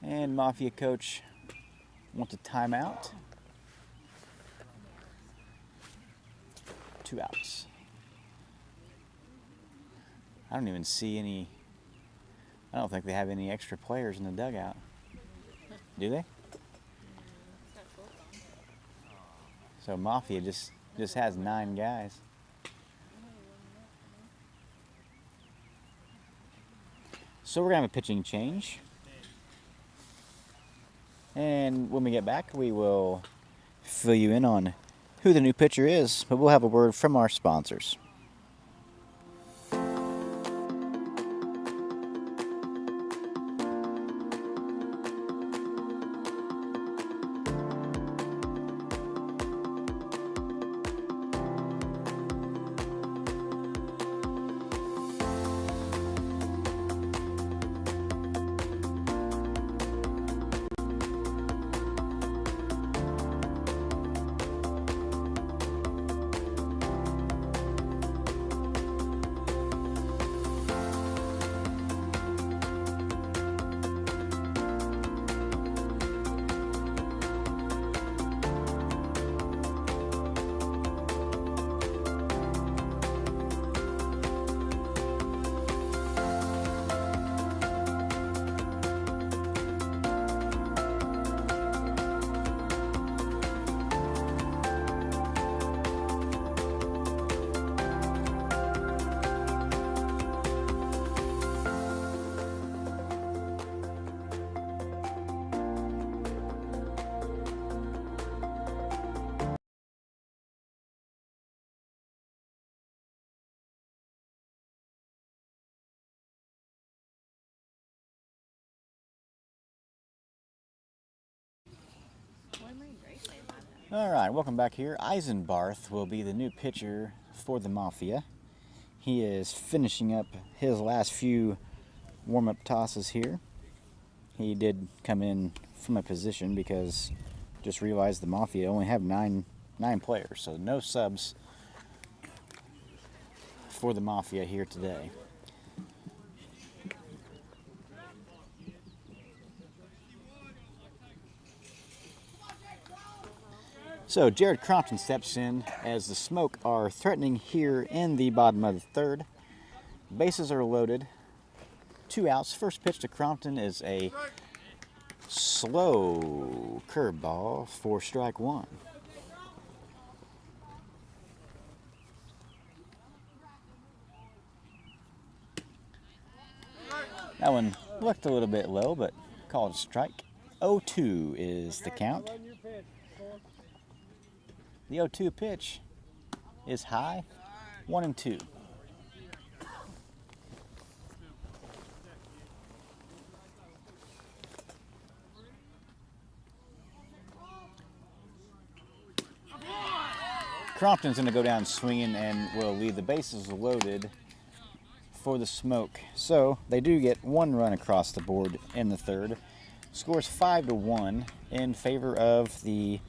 And Mafia coach wants a timeout. 2 outs. I don't even see any. I don't think they have any extra players in the dugout. Do they? So Mafia just has 9 guys. So we're gonna have a pitching change. And when we get back, we will fill you in on who the new pitcher is, but we'll have a word from our sponsors. All right, welcome back here. Eisenbarth will be the new pitcher for the Mafia. He is finishing up his last few warm-up tosses here. He did come in from a position because just realized the Mafia only have nine players, so no subs for the Mafia here today. So Jared Crompton steps in as the Smoke are threatening here in the bottom of the third. Bases are loaded. 2 outs. First pitch to Crompton is a slow curveball for strike 1. That one looked a little bit low, but called a strike. 0-2 is the count. The 0-2 pitch is high, 1-2. Crompton's going to go down swinging and will leave the bases loaded for the Smoke. So they do get 1 run across the board in the third. Scores 5-1 in favor of the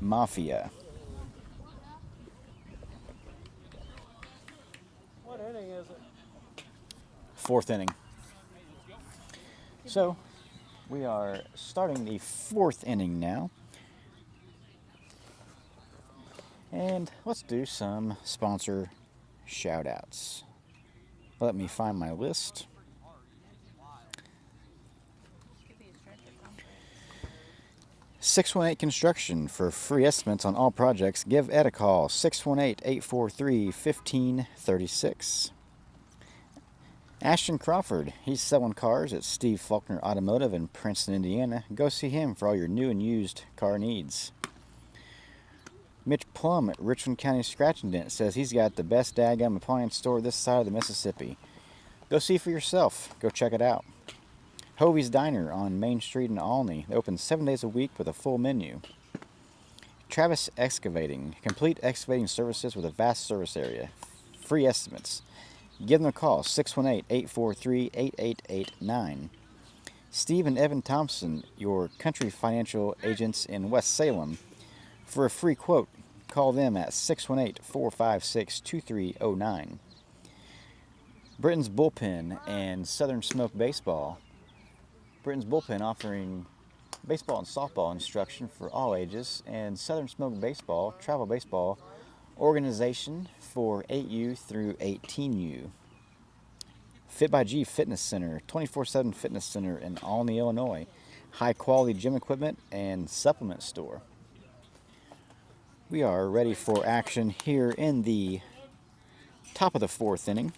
Mafia. What inning is it? 4th inning. So we are starting the 4th inning now. And let's do some sponsor shout outs. Let me find my list. $618 Construction. For free estimates on all projects, give Ed a call, 618-843-1536. Ashton Crawford, he's selling cars at Steve Faulkner Automotive in Princeton, Indiana. Go see him for all your new and used car needs. Mitch Plum at Richland County Scratch and Dent says he's got the best daggum appliance store this side of the Mississippi. Go see for yourself. Go check it out. Hovey's Diner on Main Street in Olney. They open 7 days a week with a full menu. Travis Excavating. Complete excavating services with a vast service area. Free estimates. Give them a call, 618-843-8889. Steve and Evan Thompson, your country financial agents in West Salem. For a free quote, call them at 618-456-2309. Britain's Bullpen and Southern Smoke Baseball. Britain's Bullpen offering baseball and softball instruction for all ages, and Southern Smoke Baseball, travel baseball organization for 8U through 18U. Fit by G Fitness Center, 24/7 fitness center in Olney, Illinois. High quality gym equipment and supplement store. We are ready for action here in the top of the 4th inning.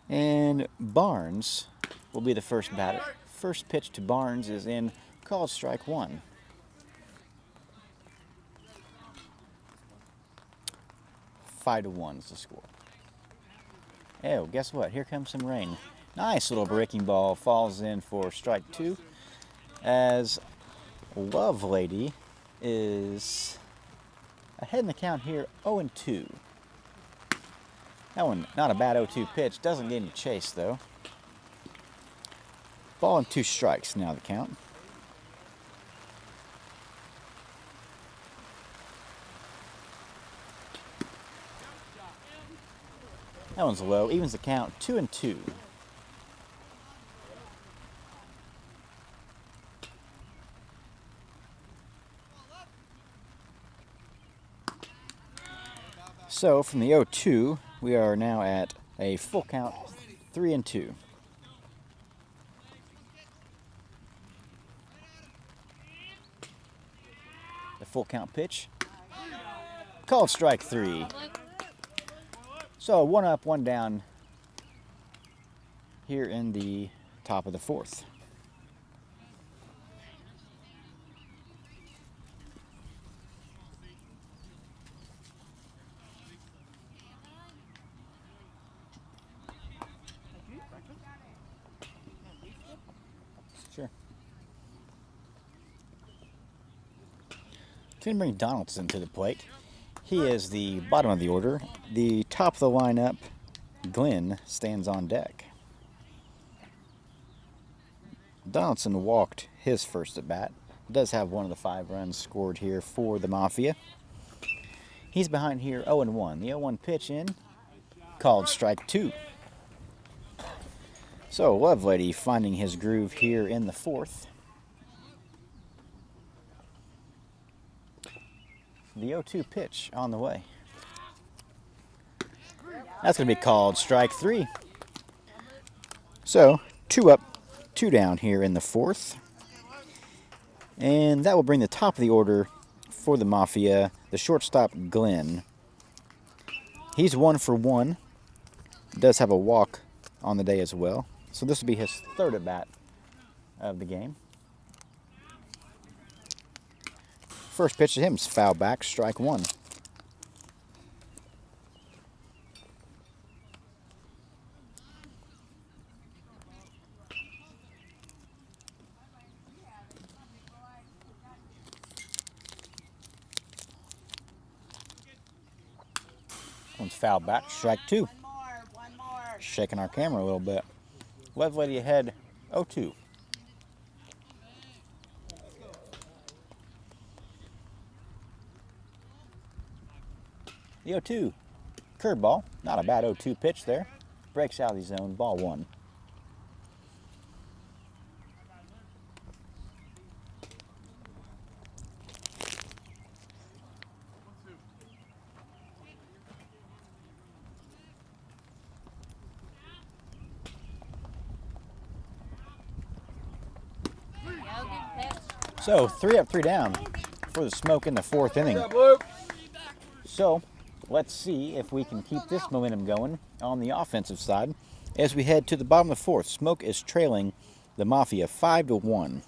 And Barnes will be the first batter. First pitch to Barnes is in, called strike 1. 5-1 is the score. Oh, guess what? Here comes some rain. Nice little breaking ball falls in for strike 2 as Love Lady is ahead in the count here, 0-2. That one, not a bad 0-2 pitch. Doesn't get any chase, though. Ball and 2 strikes now the count. That one's low. Evens the count, 2-2. So from the 0-2, we are now at a full count, 3-2. The full count pitch, called strike 3. So 1 up, 1 down here in the top of the 4th. Sure. He's going to bring Donaldson to the plate. He is the bottom of the order. The top of the lineup, Glenn, stands on deck. Donaldson walked his first at bat. Does have one of the 5 runs scored here for the Mafia. He's behind here 0-1. The 0-1 pitch in, called strike 2. So Lovelady finding his groove here in the 4th. The 0-2 pitch on the way. That's going to be called strike 3. So 2 up, 2 down here in the 4th. And that will bring the top of the order for the Mafia, the shortstop Glenn. He's 1 for 1. Does have a walk on the day as well. So this will be his 3rd at bat of the game. First pitch to him is foul back, strike 1. One's foul back, strike 2. One more. Shaking our camera a little bit. Lovelady ahead, 0-2. The 0-2 curveball, not a bad 0-2 pitch there. Breaks out of the zone, ball 1. So 3 up, 3 down for the Smoke in the 4th inning. So let's see if we can keep this momentum going on the offensive side as we head to the bottom of the 4th. Smoke is trailing the Mafia 5-1.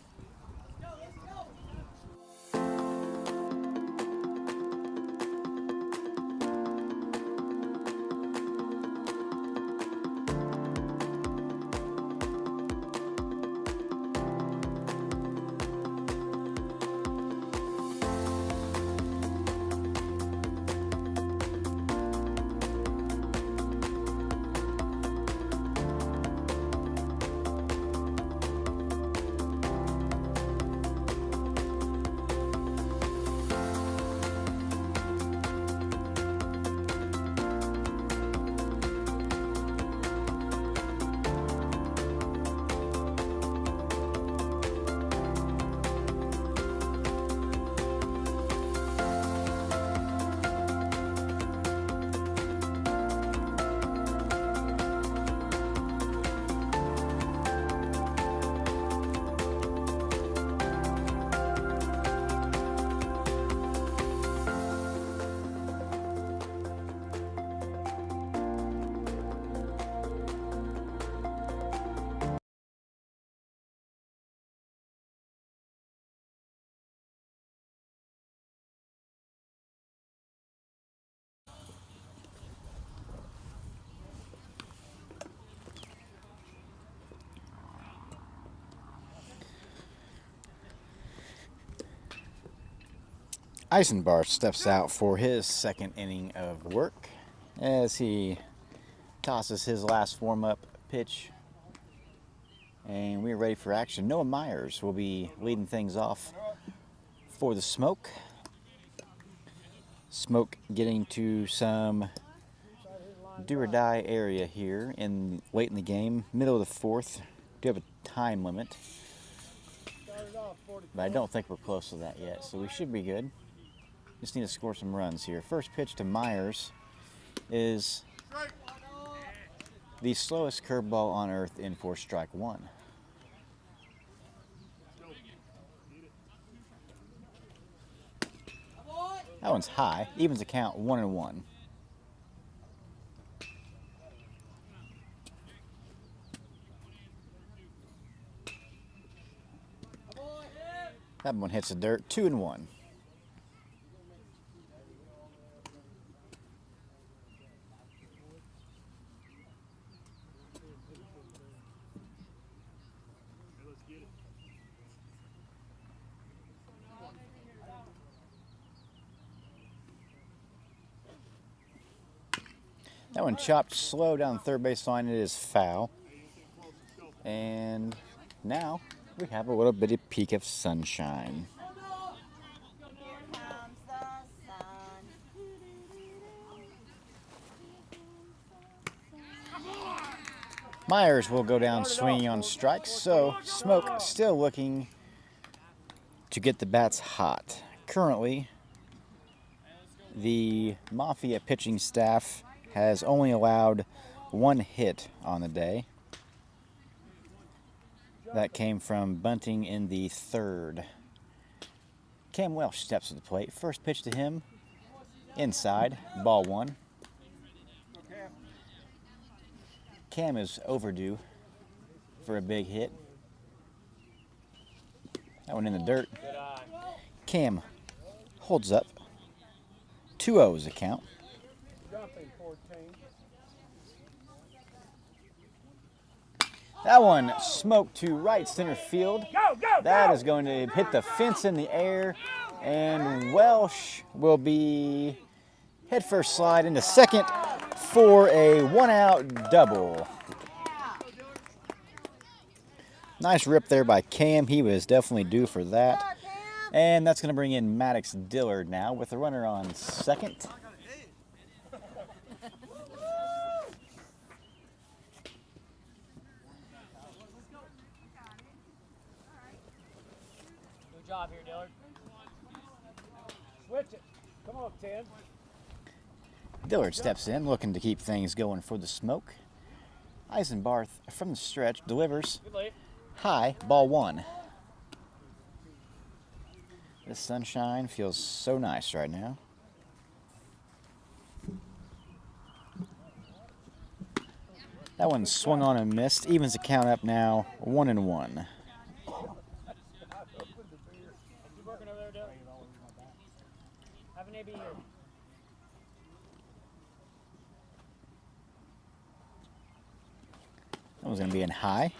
Eisenbar steps out for his 2nd inning of work as he tosses his last warm-up pitch. And we're ready for action. Noah Myers will be leading things off for the Smoke. Smoke getting to some do-or-die area here late in the game, middle of the 4th. Do have a time limit, but I don't think we're close to that yet, so we should be good. Just need to score some runs here. First pitch to Myers is the slowest curveball on earth in for strike 1. That one's high. Evens the count 1-1. That one hits the dirt. 2-1. That one chopped slow down the third base line. It is foul. And now we have a little bitty peek of sunshine. Here comes the sun. Myers will go down swinging on strikes, so Smoke still looking to get the bats hot. Currently, the Mafia pitching staff has only allowed one hit on the day. That came from bunting in the third. Cam Welsh steps to the plate. First pitch to him, inside, ball one. Cam is overdue for a big hit. That one in the dirt. Cam holds up. 2-0 the count. That one smoked to right center field. That is going to hit the fence in the air, and Welsh will be head first slide into second for a one-out double. Nice rip there by Cam. He was definitely due for that. And that's going to bring in Maddox Dillard now with a runner on second. Good job here, Dillard. Switch it. Come on, 10. Dillard steps in, looking to keep things going for the Smoke. Eisenbarth from the stretch delivers high, ball one. This sunshine feels so nice right now. That one swung on and missed. Evens the count up now, 1-1. Have an AB here. That one's going to be in high.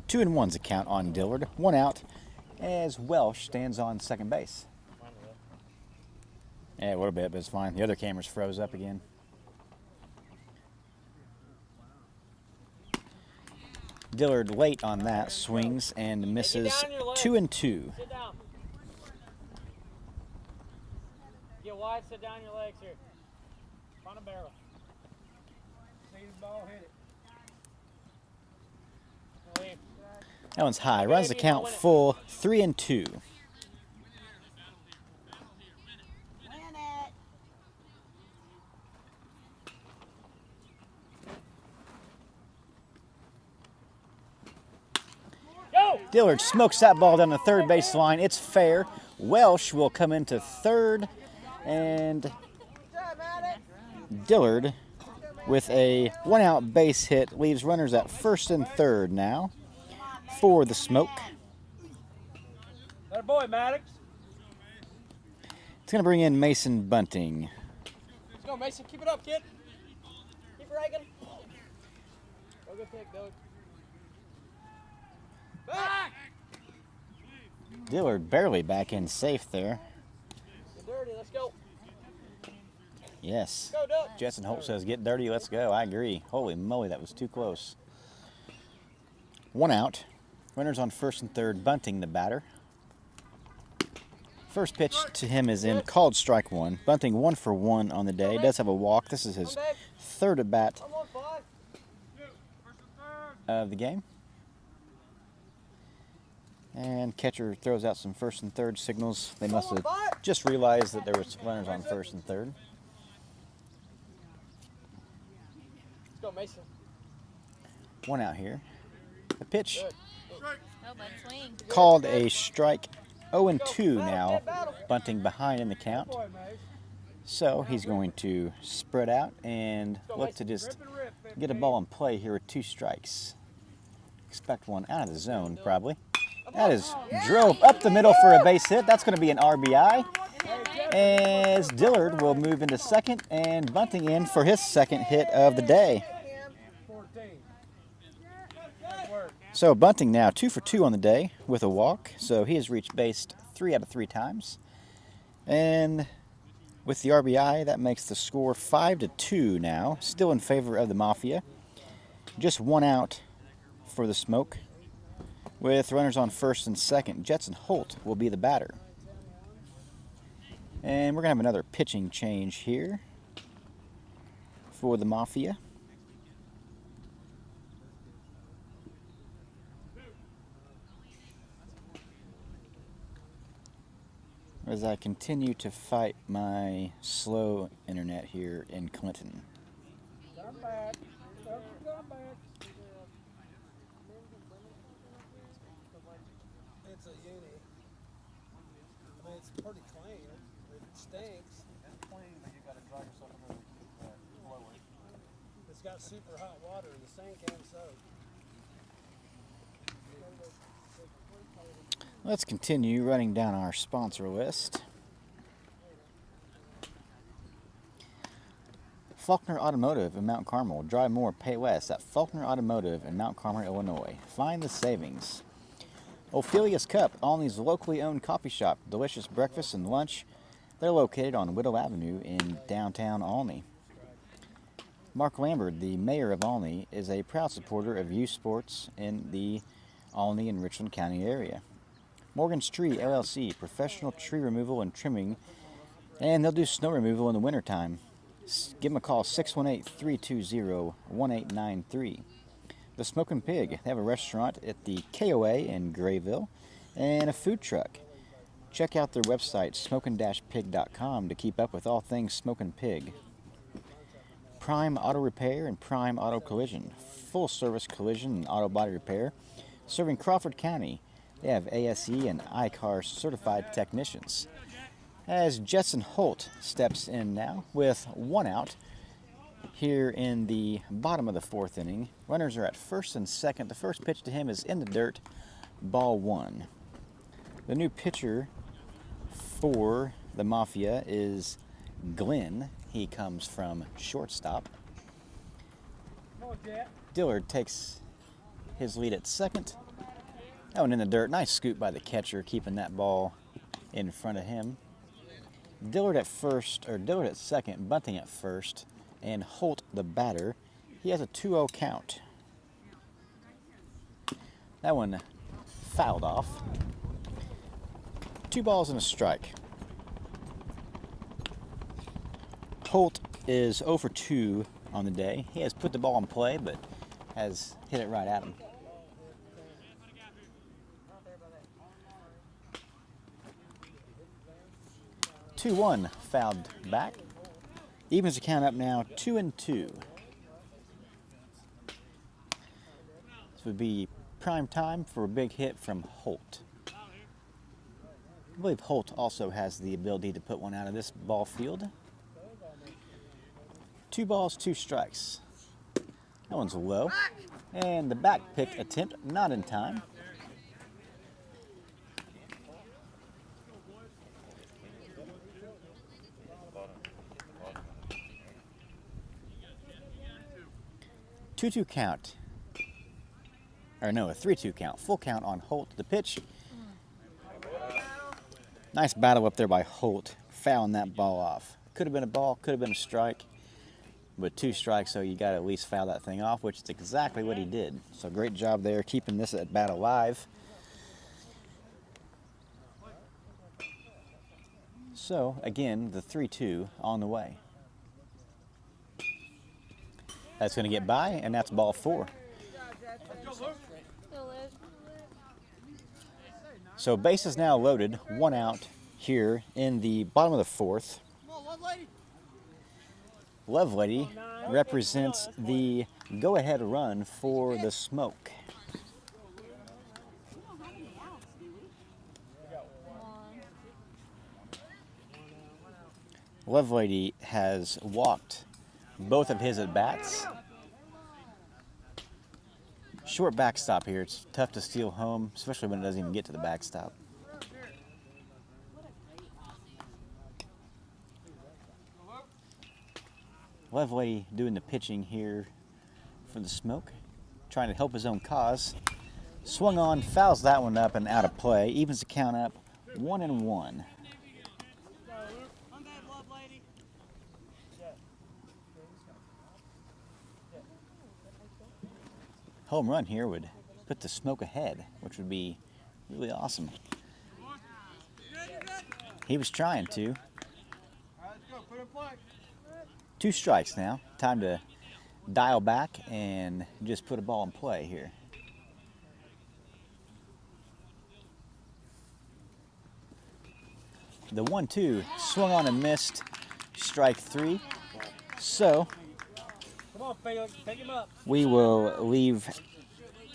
2-1's a count on Dillard. One out as Welsh stands on second base. Yeah, a little bit, but it's fine. The other cameras froze up again. Dillard late on that, swings and misses. 2-2. Sit down. Get wide, sit down your legs here. On a barrel. See the ball, hit it. Leave. That one's high. Runs the count full. 3-2. Win it. Go! Dillard smokes that ball down the third base line. It's fair. Welsh will come into third, and Dillard with a one-out base hit leaves runners at first and third now for the Smoke. That boy, Maddox. It's going to bring in Mason Bunting. Let's go, Mason. Keep it up, kid. Keep raking. Go good pick, Dillard. Back! Dillard barely back in safe there. Get dirty. Let's go. Yes. Go, Dillard. Justin Holt says, get dirty, let's go. I agree. Holy moly, that was too close. One out. Runners on first and third. Bunting, the batter. First pitch to him is in, called strike one. Bunting 1 for 1 on the day. Does have a walk. This is his third at bat of the game. And catcher throws out some first and third signals. They must have just realized that there was runners on first and third. Let's go, Mason. One out here. The pitch No, bud, swing. called a strike. 0-2 now. Bunting behind in the count. So he's going to spread out and look to just get a ball in play here with 2 strikes. Expect one out of the zone, probably. That is drove up the middle for a base hit. That's going to be an RBI. As Dillard will move into second and Bunting in for his second hit of the day. So Bunting now 2 for 2 on the day with a walk. So he has reached base 3 out of 3 times. And With the RBI, that makes the score 5-2 now, still in favor of the Mafia. Just one out for the Smoke. With runners on first and second, Jetson Holt will be the batter. And we're going to have another pitching change here for the Mafia. As I continue to fight my slow internet here in Clinton. Come back. Come back. It's a uni. I mean, it's pretty clean. It stinks. It's clean, but you gotta dry yourself in the blower. It's got super hot water in the sink and soap. Let's continue running down our sponsor list. Faulkner Automotive in Mount Carmel. Drive more, pay less at Faulkner Automotive in Mount Carmel, Illinois. Find the savings. Ophelia's Cup, Olney's locally owned coffee shop. Delicious breakfast and lunch. They're located on Whittle Avenue in downtown Olney. Mark Lambert, the mayor of Olney, is a proud supporter of youth sports in the Olney and Richland County area. Morgan's Tree LLC, professional tree removal and trimming, and they'll do snow removal in the wintertime. Give them a call, 618-320-1893. The Smokin' Pig, they have a restaurant at the KOA in Grayville and a food truck. Check out their website, smokin-pig.com, to keep up with all things Smokin' Pig. Prime Auto Repair and Prime Auto Collision, full service collision and auto body repair, serving Crawford County. They have ASE and ICAR certified technicians. As Jetson Holt steps in now with one out here in the bottom of the fourth inning. Runners are at first and second. The first pitch to him is in the dirt, ball one. The new pitcher for the Mafia is Glenn. He comes from shortstop. Come on, Jet. Dillard takes his lead at second. That one in the dirt. Nice scoop by the catcher, keeping that ball in front of him. Dillard at second, bunting at first, and Holt, the batter, he has a 2-0 count. That one fouled off. 2 balls and a strike. Holt is 0 for 2 on the day. He has put the ball in play, but has hit it right at him. 2-1 fouled back. Evens the count up now 2-2. This would be prime time for a big hit from Holt. I believe Holt also has the ability to put one out of this ball field. 2 balls, 2 strikes. That one's low. And the back pick attempt not in time. A 2-2 count. Or no, a 3-2 count. Full count on Holt. The pitch. Nice battle up there by Holt, fouling that ball off. Could have been a ball, could have been a strike. But 2 strikes, so you got to at least foul that thing off, which is exactly what he did. So great job there, keeping this at bat alive. So, again, the 3-2 on the way. That's going to get by, and that's ball 4. So base is now loaded, 1 out here in the bottom of the 4th. Love Lady represents the go-ahead run for the Smoke. Love Lady has walked both of his at-bats. Short backstop here. It's tough to steal home, especially when it doesn't even get to the backstop. Lovely doing the pitching here for the Smoke, trying to help his own cause. Swung on, fouls that one up and out of play. Evens the count up 1-1. home run here would put the Smoke ahead, which would be really awesome. He was trying to. All right, let's go. Put it in play. 2 strikes now. Time to dial back and just put a ball in play here. The 1-2 swung on and missed. Strike 3. So Come on, Felix, pick him up. we will leave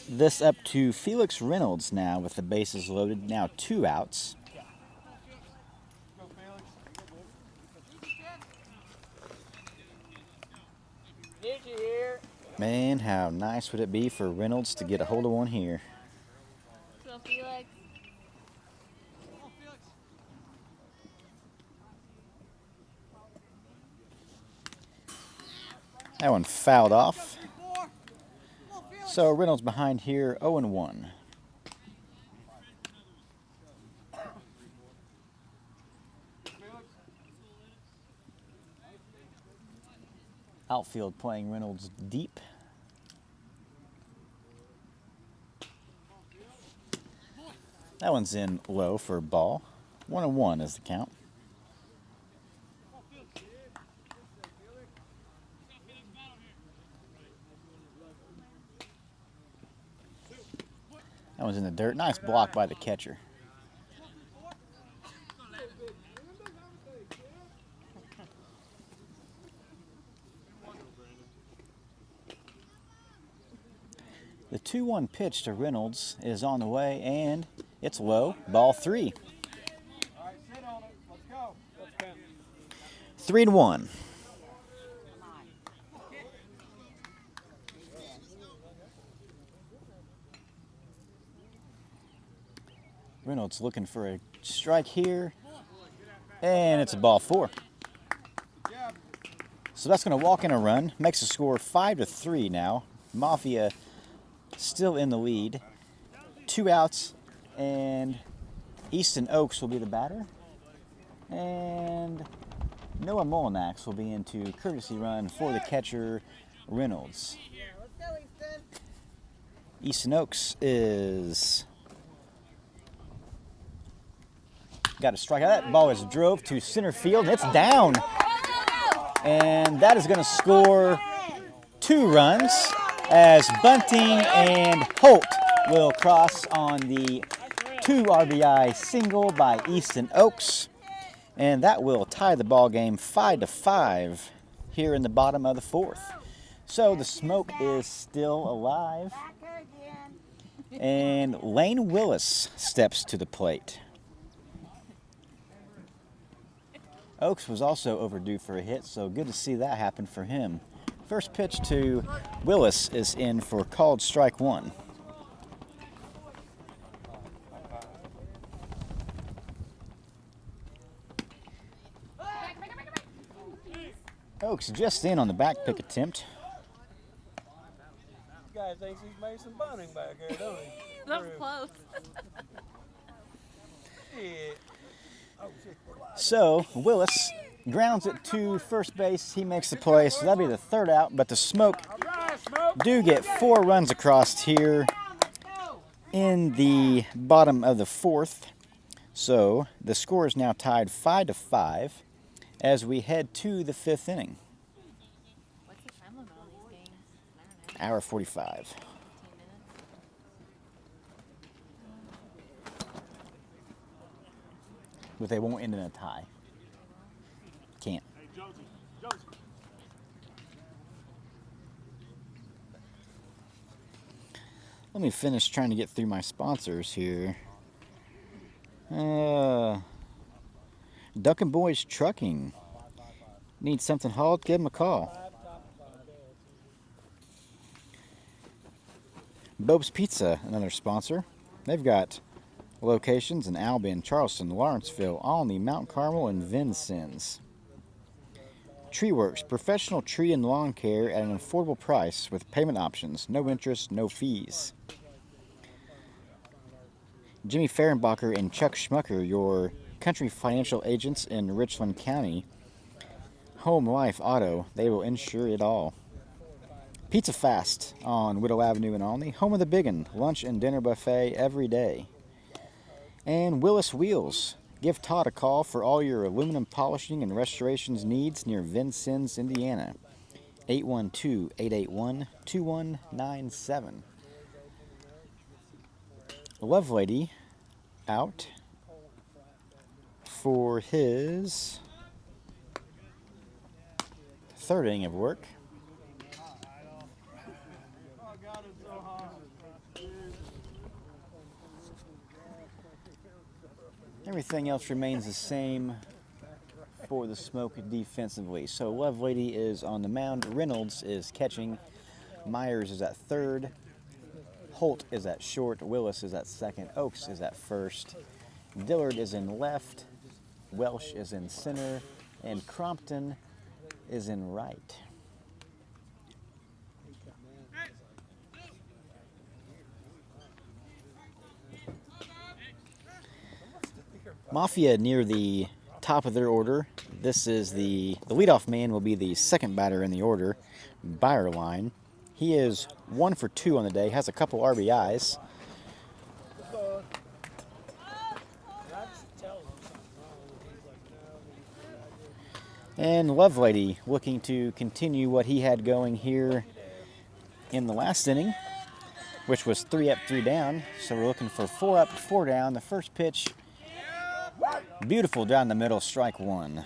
this up to Felix Reynolds now with the bases loaded. Now 2 outs. Go, Felix. Need you here. Man, how nice would it be for Reynolds to get a hold of one here? Go, Felix. That one fouled off. So Reynolds behind here, 0-1. Outfield playing Reynolds deep. That one's in low for a ball. 1-1 is the count. That one's in the dirt. Nice block by the catcher. The 2-1 pitch to Reynolds is on the way, and it's low. Ball 3. All right, sit on it. Let's go. 3-1. Reynolds looking for a strike here, and it's a ball 4. So that's going to walk in a run. Makes the score 5-3 now. Mafia still in the lead. 2 outs, and Easton Oaks will be the batter. And Noah Molinax will be into courtesy run for the catcher, Reynolds. Let's go, Easton. Easton Oaks is got a strikeout. That ball is drove to center field, and it's down. And that is going to score 2 runs as Bunting and Holt will cross on the 2 RBI single by Easton Oaks. And that will tie the ball game 5-5 here in the bottom of the 4th. So the Smoke is still alive. Back again. And Lane Willis steps to the plate. Oaks was also overdue for a hit, so good to see that happen for him. First pitch to Willis is in for called strike 1. Oaks just in on the back pick attempt. This guy thinks he's Mason Bunting back there, don't he? That was close. Shit. Oh, shit. So Willis grounds it to first base. He makes the play, so that'll be the 3rd out. But the Smoke do get 4 runs across here in the bottom of the 4th. So the score is now tied 5-5 as we head to the 5th inning. What's the time limit on these games? I don't know. Hour 45. 15 minutes? But they won't end in a tie. Can't. Let me finish trying to get through my sponsors here. Duckin' Boys Trucking. Need something hauled? Give them a call. Bob's Pizza, another sponsor. They've got locations in Albion, Charleston, Lawrenceville, Olney, Mount Carmel, and Vincennes. TreeWorks, professional tree and lawn care at an affordable price with payment options, no interest, no fees. Jimmy Fehrenbacher and Chuck Schmucker, your country financial agents in Richland County. Home Life Auto, they will insure it all. Pizza Fast on Widow Avenue in Olney, home of the Biggin, lunch and dinner buffet every day. And Willis Wheels. Give Todd a call for all your aluminum polishing and restorations needs near Vincennes, Indiana. 812-881-2197. Love Lady out for his third inning of work. Everything else remains the same for the Smoke defensively. So Love Lady is on the mound. Reynolds is catching. Myers is at third. Holt is at short. Willis is at second. Oakes is at first. Dillard is in left. Welsh is in center. And Crompton is in right. Mafia near the top of their order. This is the leadoff man will be the second batter in the order, Byerline. He is 1 for 2 on the day, has a couple RBIs. And Lovelady looking to continue what he had going here in the last inning, which was 3 up, 3 down. So we're looking for 4 up, 4 down. The first pitch, beautiful down the middle, strike one.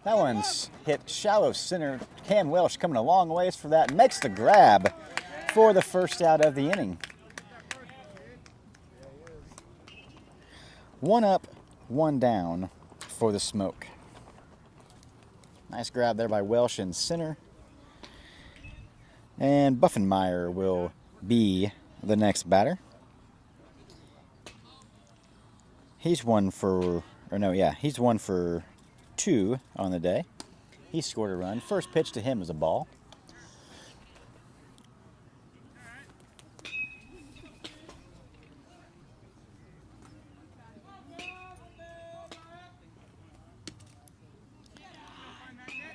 That one's hit shallow center. Cam Welsh coming a long ways for that. Makes the grab for the first out of the inning. 1 up, 1 down for the Smoke. Nice grab there by Welsh in center. And Buffenmeyer will be the next batter. He's 1 for 2 on the day. He scored a run. First pitch to him is a ball.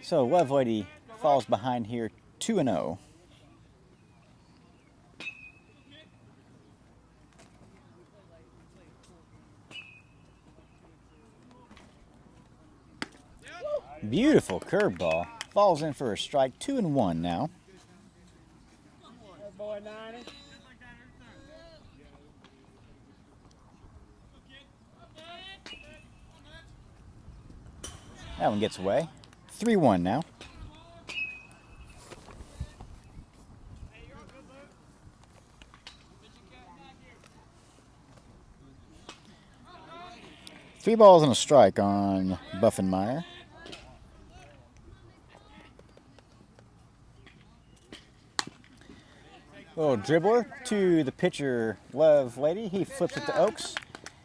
So Lovelady falls behind here 2-0. Beautiful curveball. Falls in for a strike. 2-1 now. That boy 90. That one gets away. 3-1 now. Three balls and a strike on Buffenmeyer. Little dribbler to the pitcher, Lovelady. He flips it to Oakes.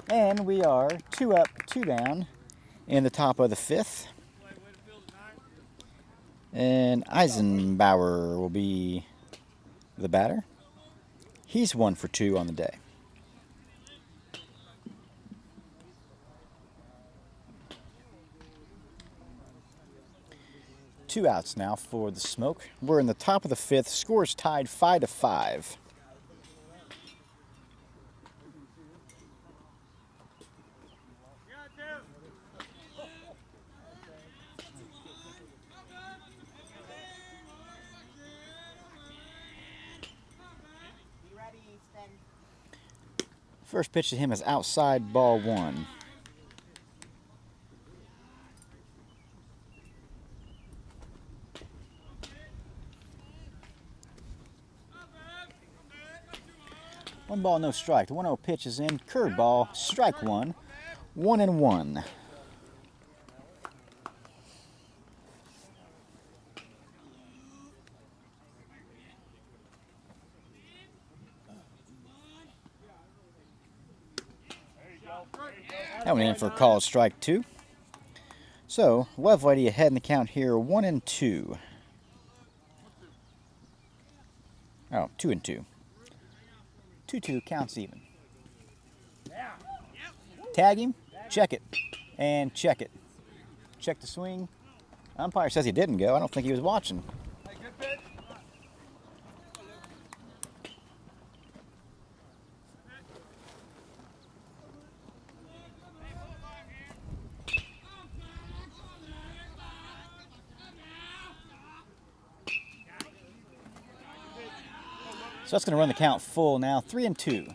And we are 2 up, 2 down in the top of the 5th. And Eisenbauer will be the batter. He's 1 for 2 on the day. Two outs now for the Smoke. We're in the top of the 5th. Scores tied 5-5. First pitch to him is outside, ball 1. One ball, no strike. The 1-0 pitch is in. Curveball, strike 1. 1-1. That went in for a called strike 2. So, Lovelady ahead in the count here, 1-2. Oh, 2-2. 2-2 counts even. Tag him, check it, and check it. Check the swing. Umpire says he didn't go. I don't think he was watching. Hey, good pitch. So that's going to run the count full now, 3-2.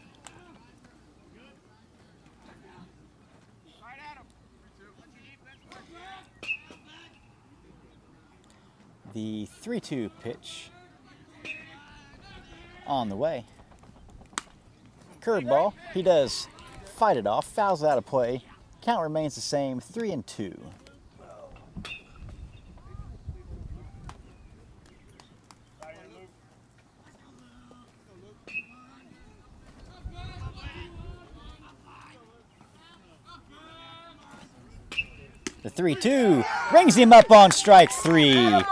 The 3-2 pitch on the way. Curveball. He does fight it off, fouls out of play. Count remains the same, 3-2. The 3-2 brings him up on strike 3.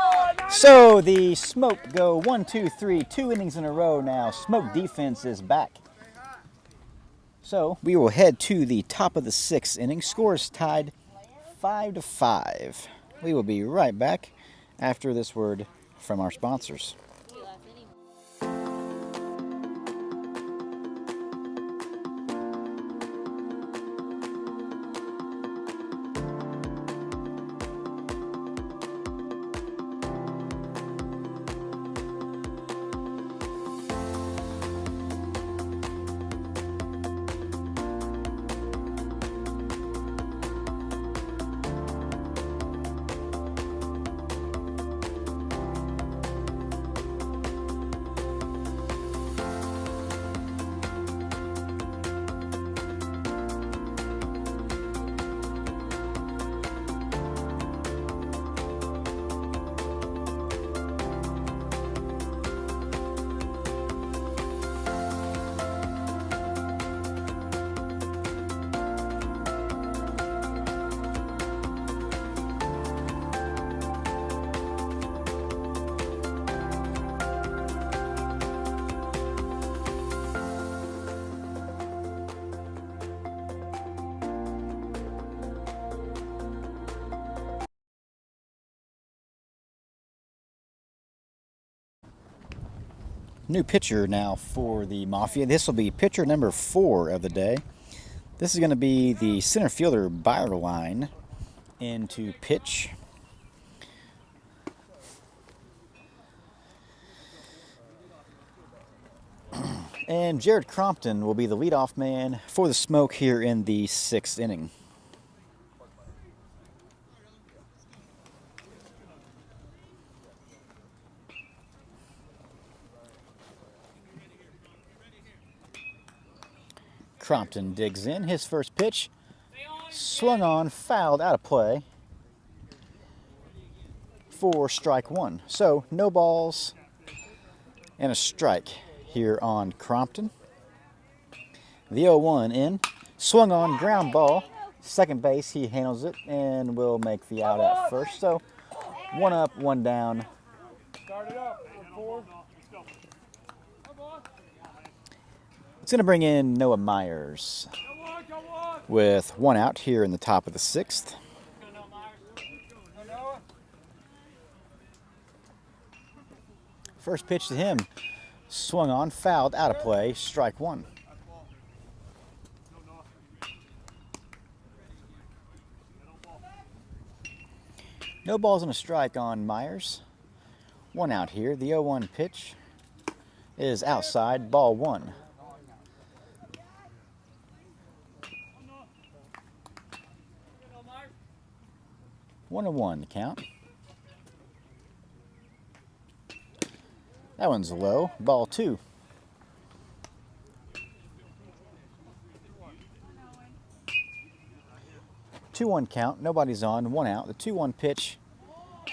So the Smoke go 1, 2, 3, 2 innings in a row now. Smoke defense is back. So we will head to the top of the 6th inning. Scores tied 5-5. We will be right back after this word from our sponsors. New pitcher now for the Mafia. This will be pitcher number 4 of the day. This is going to be the center fielder Byerline into pitch. And Jared Crompton will be the leadoff man for the Smoke here in the 6th inning. Crompton digs in. His first pitch swung on, fouled out of play for strike 1. So no balls and a strike here on Crompton. The 0-1 in, swung on, ground ball. Second base, he handles it and will make the out at first. So 1 up, 1 down. Start it up. 4. It's going to bring in Noah Myers with 1 out here in the top of the 6th. First pitch to him, swung on, fouled out of play, strike 1. No balls and a strike on Myers. 1 out here. The 0-1 pitch is outside, ball 1. 1-1 the count. That one's low. Ball 2. 2-1 count. Nobody's on. 1 out. The 2-1 pitch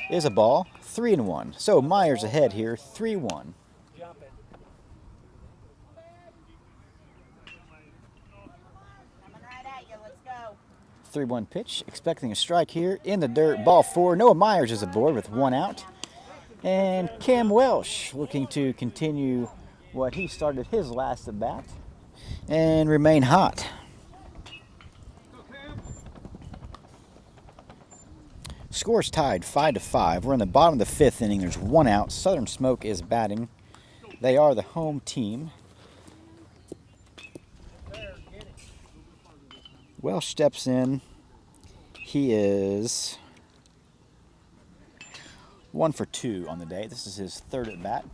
is a ball. 3-1. So Myers ahead here. 3-1. Coming right at you. Let's go. 3-1 pitch. Expecting a strike here in the dirt. Ball 4. Noah Myers is aboard with 1 out. And Cam Welsh looking to continue what he started his last at bat and remain hot. Score's tied 5-5. We're in the bottom of the 5th inning. There's 1 out. Southern Smoke is batting. They are the home team. Welsh steps in. He is 1 for 2 on the day. This is his 3rd at bat.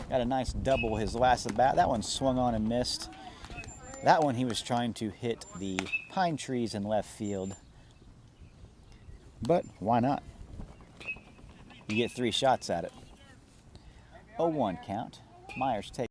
Got a nice double his last at bat. That one swung on and missed. That one he was trying to hit the pine trees in left field. But why not? You get 3 shots at it. 0-1 count. Myers takes.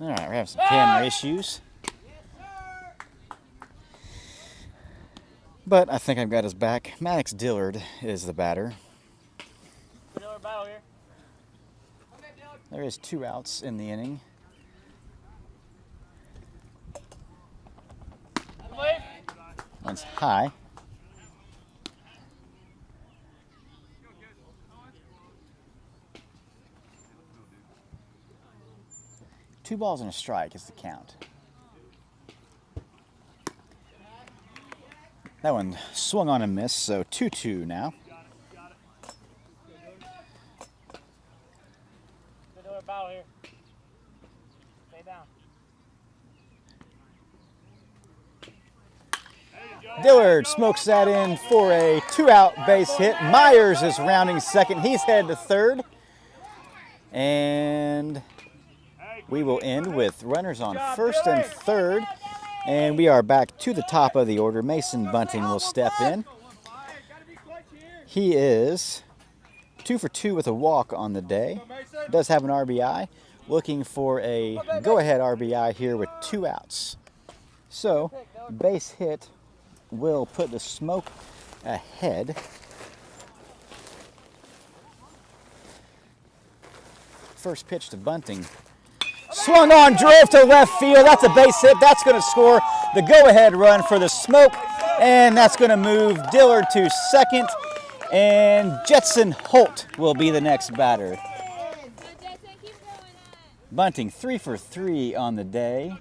All right, we're having some camera issues. But I think I've got his back. Maddox Dillard is the batter. Dillard battle here. There is 2 outs in the inning. One's high. Two balls and a strike is the count. That one swung on and missed, so 2-2 now. Dillard battle here. Stay down. Dillard smokes that in for a 2-out base hit. Myers is rounding second. He's headed to third. And we will end with runners on first and third. And we are back to the top of the order. Mason Bunting will step in. He is 2 for 2 with a walk on the day. Does have an RBI. Looking for a go-ahead RBI here with 2 outs. So, base hit will put the Smoke ahead. First pitch to Bunting. Swung on, drove to left field. That's a base hit. That's going to score the go-ahead run for the Smoke. And that's going to move Dillard to second. And Jetson Holt will be the next batter. Bunting 3 for 3 on the day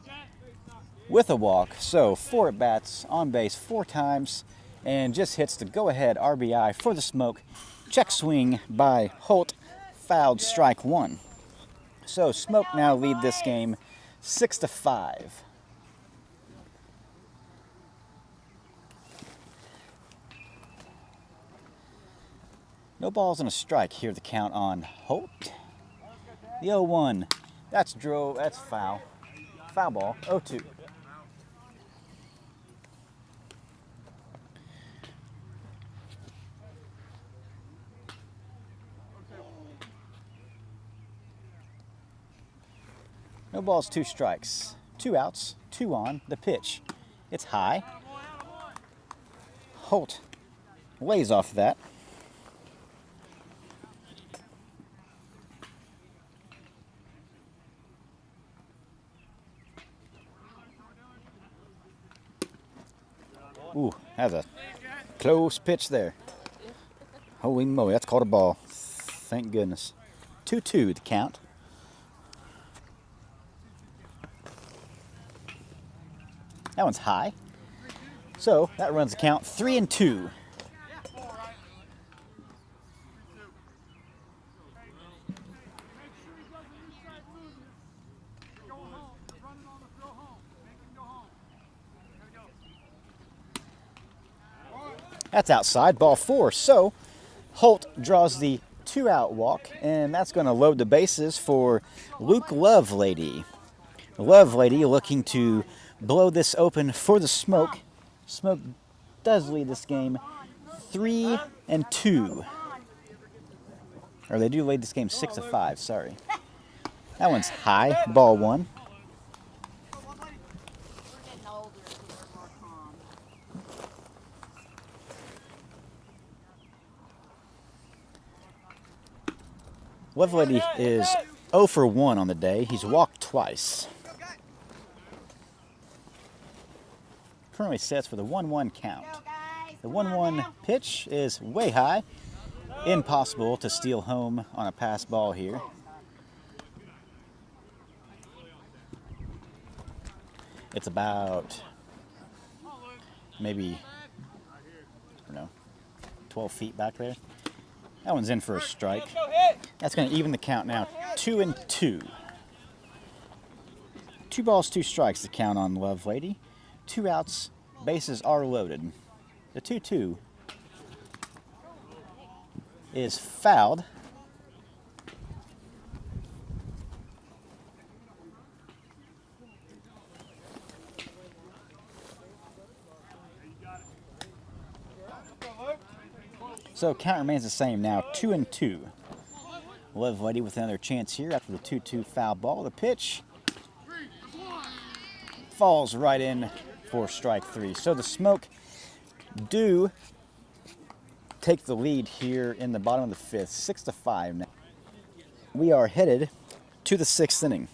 with a walk. So 4 at bats, on base 4 times, and just hits the go-ahead RBI for the Smoke. Check swing by Holt, fouled strike 1. So Smoke now lead this game 6-5. No balls and a strike here, the count on Holt. The 0-1, that's foul. Foul ball, 0-2. No balls, 2 strikes. 2 outs, 2 on, the pitch. It's high. Holt lays off that. Ooh, that's a close pitch there. Holy moly, that's called a ball. Thank goodness. 2-2 the count. That one's high. So that runs the count 3-2. That's outside, ball 4. So Holt draws the 2-out walk, and that's going to load the bases for Luke Lovelady. Lovelady looking to blow this open for the Smoke. Smoke does lead this game 3-2. Or they do lead this game 6-5, sorry. That one's high, ball 1. We're getting older, so we're more calm. Lovelady is 0 for 1 on the day. He's walked twice. Currently sets for the 1-1 count. The 1-1 pitch is way high. Impossible to steal home on a pass ball here. It's about maybe, I don't know, 12 feet back there. That one's in for a strike. That's going to even the count now, 2-2. 2 balls, 2 strikes to count on Lovelady. 2 outs, bases are loaded. The 2-2 is fouled. So count remains the same now, 2-2. Lovelady with another chance here after the 2-2 foul ball. The pitch falls right in for strike 3. So the Smoke do take the lead here in the bottom of the 5th, 6-5 now. We are headed to the 6th inning.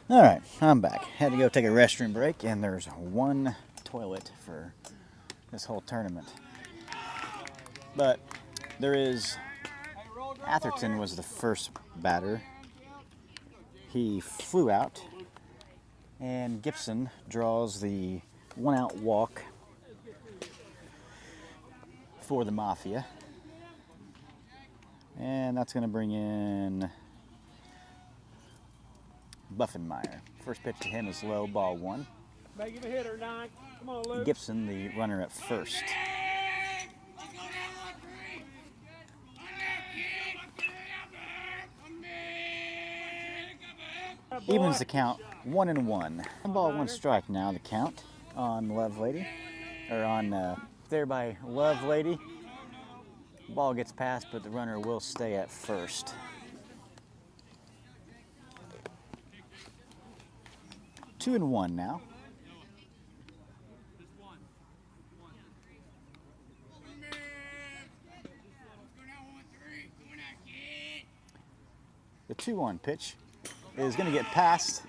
All right, I'm back. Had to go take a restroom break, and there's one toilet for this whole tournament. But there is, Atherton was the first batter. He flew out, and Gibson draws the 1-out walk for the Mafia. And that's going to bring in Buffenmeyer. First pitch to him is low, ball 1. Make him a hitter, Don. Come on, Luke. Gibson, the runner at first. Evens the count 1-1. 1 ball, 1 strike now, the count on Lovelady. Or on there by Lovelady. Ball gets passed, but the runner will stay at first. Two and 1 now. The 2-1 pitch is going to get past.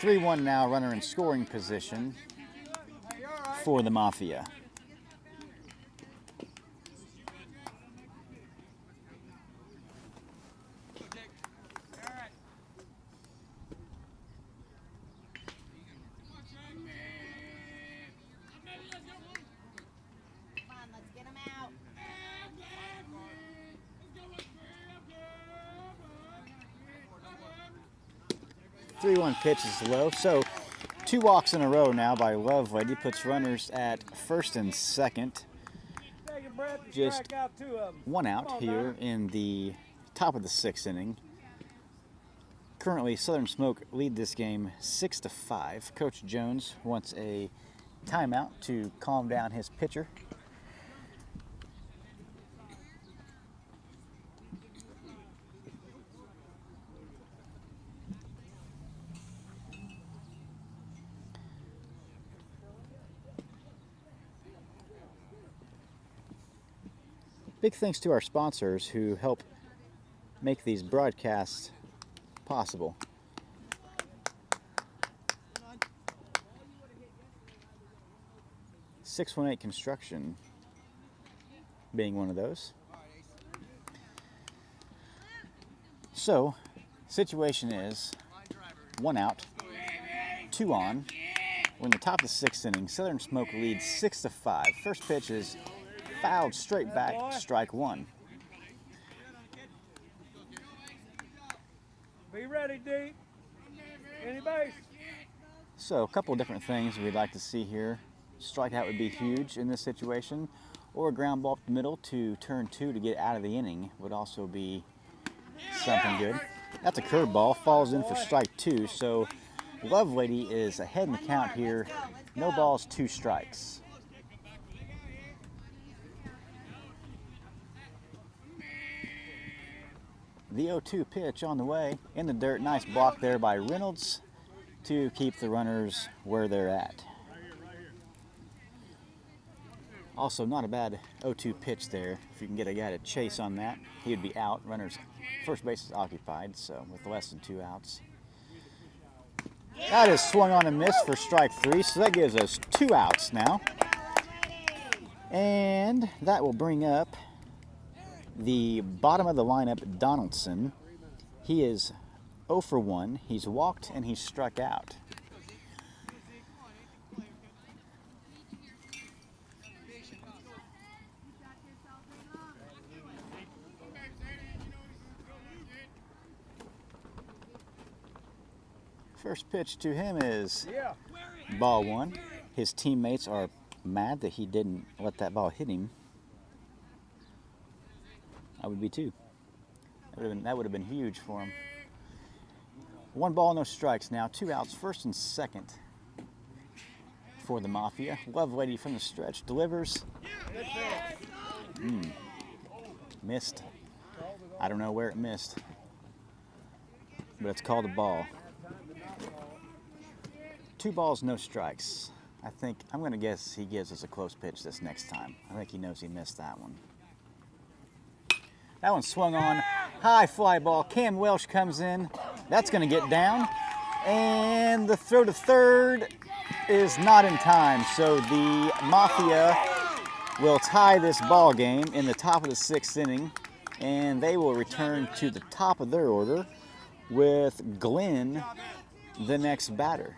3-1 now, runner in scoring position for the Mafia. Come on, let's get him out. 3-1 pitch is low. So 2 walks in a row now by Lovelady. Puts runners at first and second. Take a breath and Just strike out 2 of them. 1 out Come on, here Don. in the top of the 6th inning. Currently, Southern Smoke lead this game 6-5. Coach Jones wants a timeout to calm down his pitcher. Big thanks to our sponsors who help make these broadcasts possible. .618 Construction being one of those. So, situation is 1 out, 2 on. We're in the top of the 6th inning. Southern Smoke leads 6-5. First pitch is fouled straight back, strike 1. Be ready, D. Any base. So a couple of different things we'd like to see here. Strikeout would be huge in this situation, or a ground ball up the middle to turn 2 to get out of the inning would also be something good. That's a curveball, falls in for strike 2, so Lovelady is ahead in the count here. No balls, 2 strikes. The 0-2 pitch on the way, in the dirt, nice block there by Reynolds to keep the runners where they're at. Also, not a bad 0-2 pitch there. If you can get a guy to chase on that, he would be out. Runners, first base is occupied, so with less than 2 outs. That is swung on and missed for strike 3, so that gives us 2 outs now. And that will bring up the bottom of the lineup, Donaldson. He is 0 for 1. He's walked and he's struck out. First pitch to him is ball 1. His teammates are mad that he didn't let that ball hit him. I would be too. That would have been huge for him. 1 ball, no strikes now. 2 outs, first and second for the Mafia. Lovelady from the stretch delivers. Missed. I don't know where it missed, but it's called a ball. 2 balls, no strikes. I'm going to guess he gives us a close pitch this next time. I think he knows he missed that one. That one swung on High fly ball. Cam Welsh comes in. That's going to get down. And the throw to third is not in time. So the Mafia will tie this ball game in the top of the 6th inning. And they will return to the top of their order with Glenn, the next batter.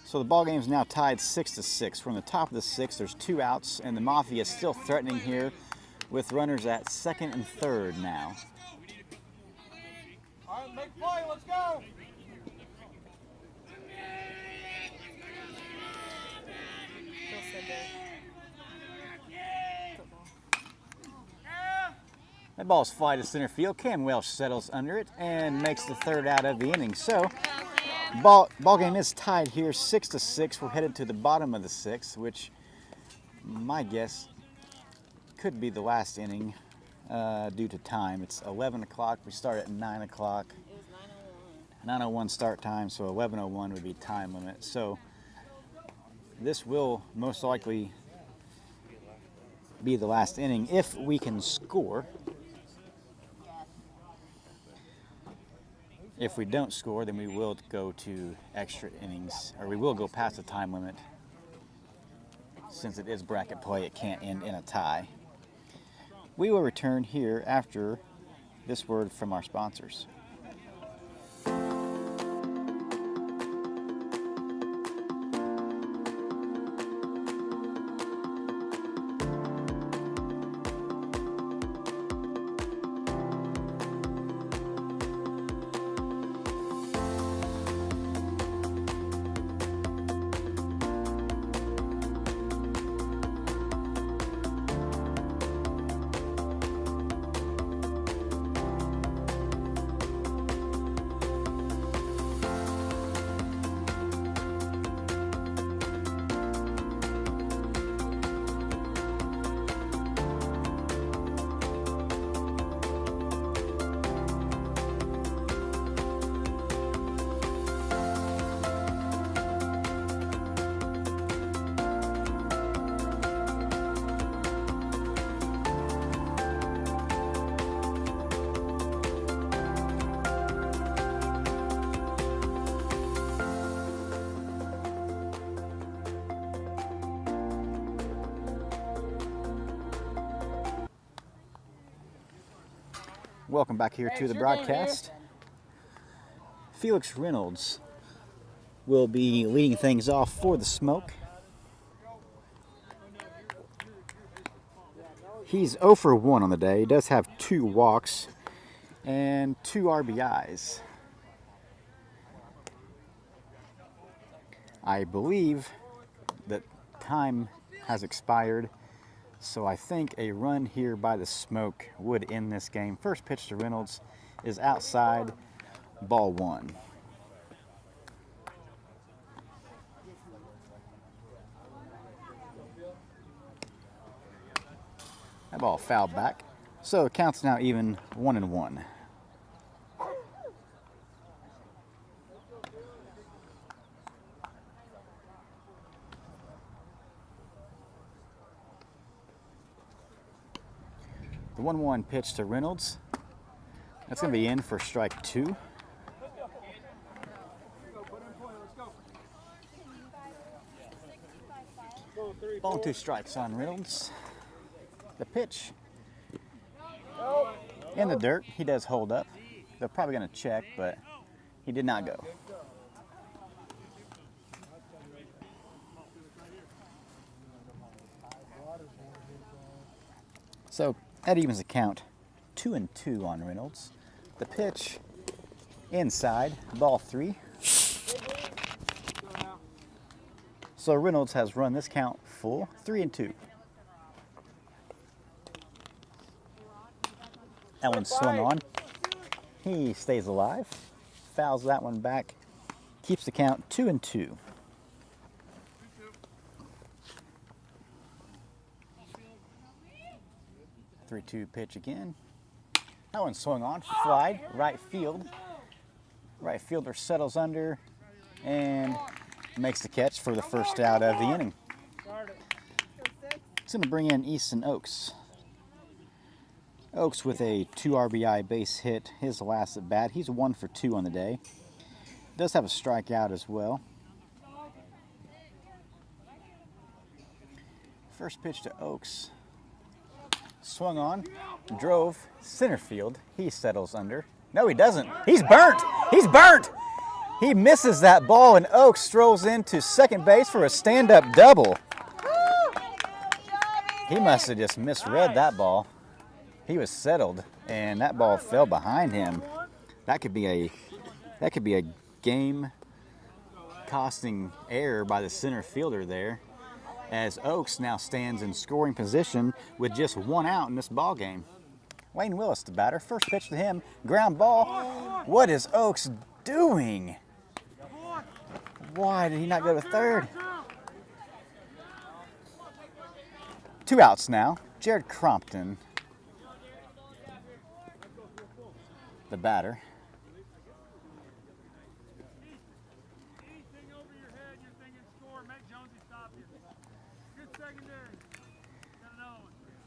So the ball game is now tied 6-6. We're on the top of the 6th. There's 2 outs, and the Mafia is still threatening here with runners at 2nd and 3rd now. All right, make play. Let's go. Phil said football. That ball's fly to center field. Cam Welsh settles under it and makes the 3rd out of the inning. So ball game is tied here 6-6. We're headed to the bottom of the 6th, which my guess could be the last inning due to time. It's 11 o'clock. We start at 9 o'clock. It was 9:01. 9:01 start time, so 11:01 would be time limit. So this will most likely be the last inning if we can score. If we don't score, then we will go to extra innings, or we will go past the time limit. Since it is bracket play, it can't end in a tie. We will return here after this word from our sponsors. Welcome back here to the broadcast. Felix Reynolds will be leading things off for the Smoke. He's 0 for 1 on the day. He does have 2 walks and 2 RBIs. I believe that time has expired, so I think a run here by the Smoke would end this game. First pitch to Reynolds is outside, ball 1. That ball fouled back, so it counts now even 1-1. The 1-1 pitch to Reynolds. That's going to be in for strike 2. Ball 2 strikes on Reynolds. The pitch in the dirt. He does hold up. They're probably going to check, but he did not go. So that evens the count 2-2 on Reynolds. The pitch inside, ball 3. So Reynolds has run this count full, 3-2. That one swung on. He stays alive, fouls that one back, keeps the count 2-2. Three-two pitch again. That one swung on, fly, right field. Right fielder settles under and makes the catch for the first out of the inning. It's going to bring in Easton Oaks. Oaks with a 2 RBI base hit his last at bat. He's 1 for 2 on the day. Does have a strikeout as well. First pitch to Oaks. Swung on, drove, center field. He settles under. No, he doesn't. He's burnt. He's burnt. He misses that ball, and Oaks strolls into second base for a stand-up double. He must have just misread that ball. He was settled, and that ball fell behind him. That could be a game-costing error by the center fielder there, as Oaks now stands in scoring position with just 1 out in this ball game. Wayne Willis, the batter. First pitch to him, ground ball. What is Oaks doing? Why did he not go to third? 2 outs now. Jared Crompton, the batter.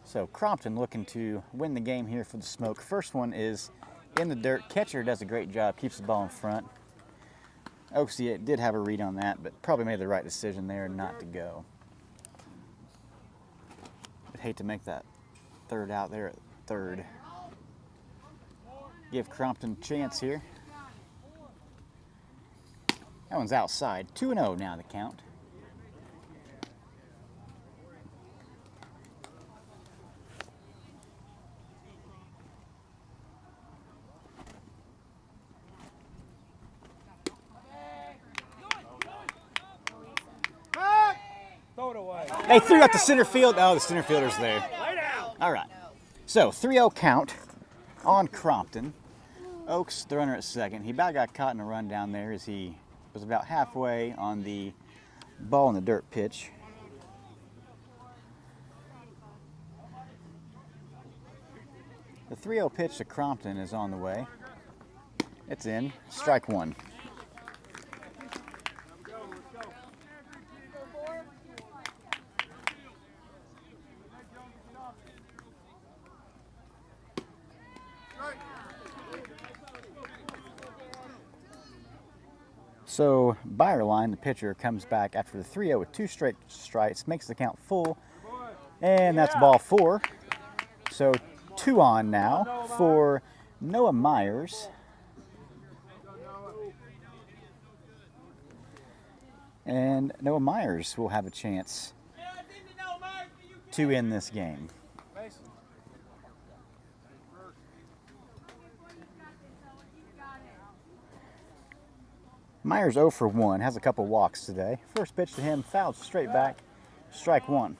So Crompton looking to win the game here for the Smoke. First one is in the dirt. Catcher does a great job, keeps the ball in front. Oaks did have a read on that, but probably made the right decision there not to go. I'd hate to make that third out there at third. Give Crompton a chance here. That one's outside. 2-0 now the count. They threw out the center field. Oh, the center fielder's there. All right. So 3-0 count on Crompton. Oaks, the runner at second. He about got caught in a run down there as he was about halfway on the ball in the dirt pitch. The 3-0 pitch to Crompton is on the way. It's in. Strike 1. So Byerline, the pitcher, comes back after the 3-0 with 2 straight strikes, makes the count full, and that's ball 4. So 2 on now for Noah Myers. And Noah Myers will have a chance to end this game. Myers 0 for 1, has a couple walks today. First pitch to him, fouled straight back, strike 1.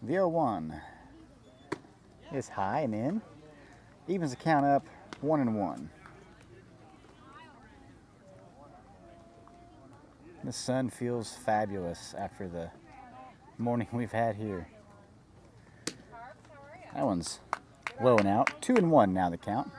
The 0-1 is high and in. Evens the count up 1-1. The sun feels fabulous after the morning we've had here. That one's low and out. 2-1 now the count.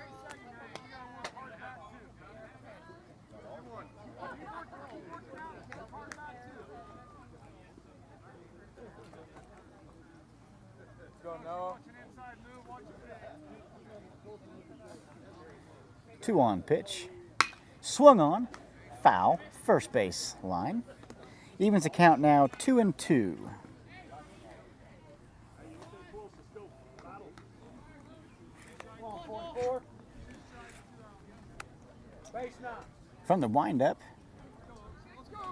Two on pitch. Swung on. Foul. First base line. Evens the count now 2-2. From the windup.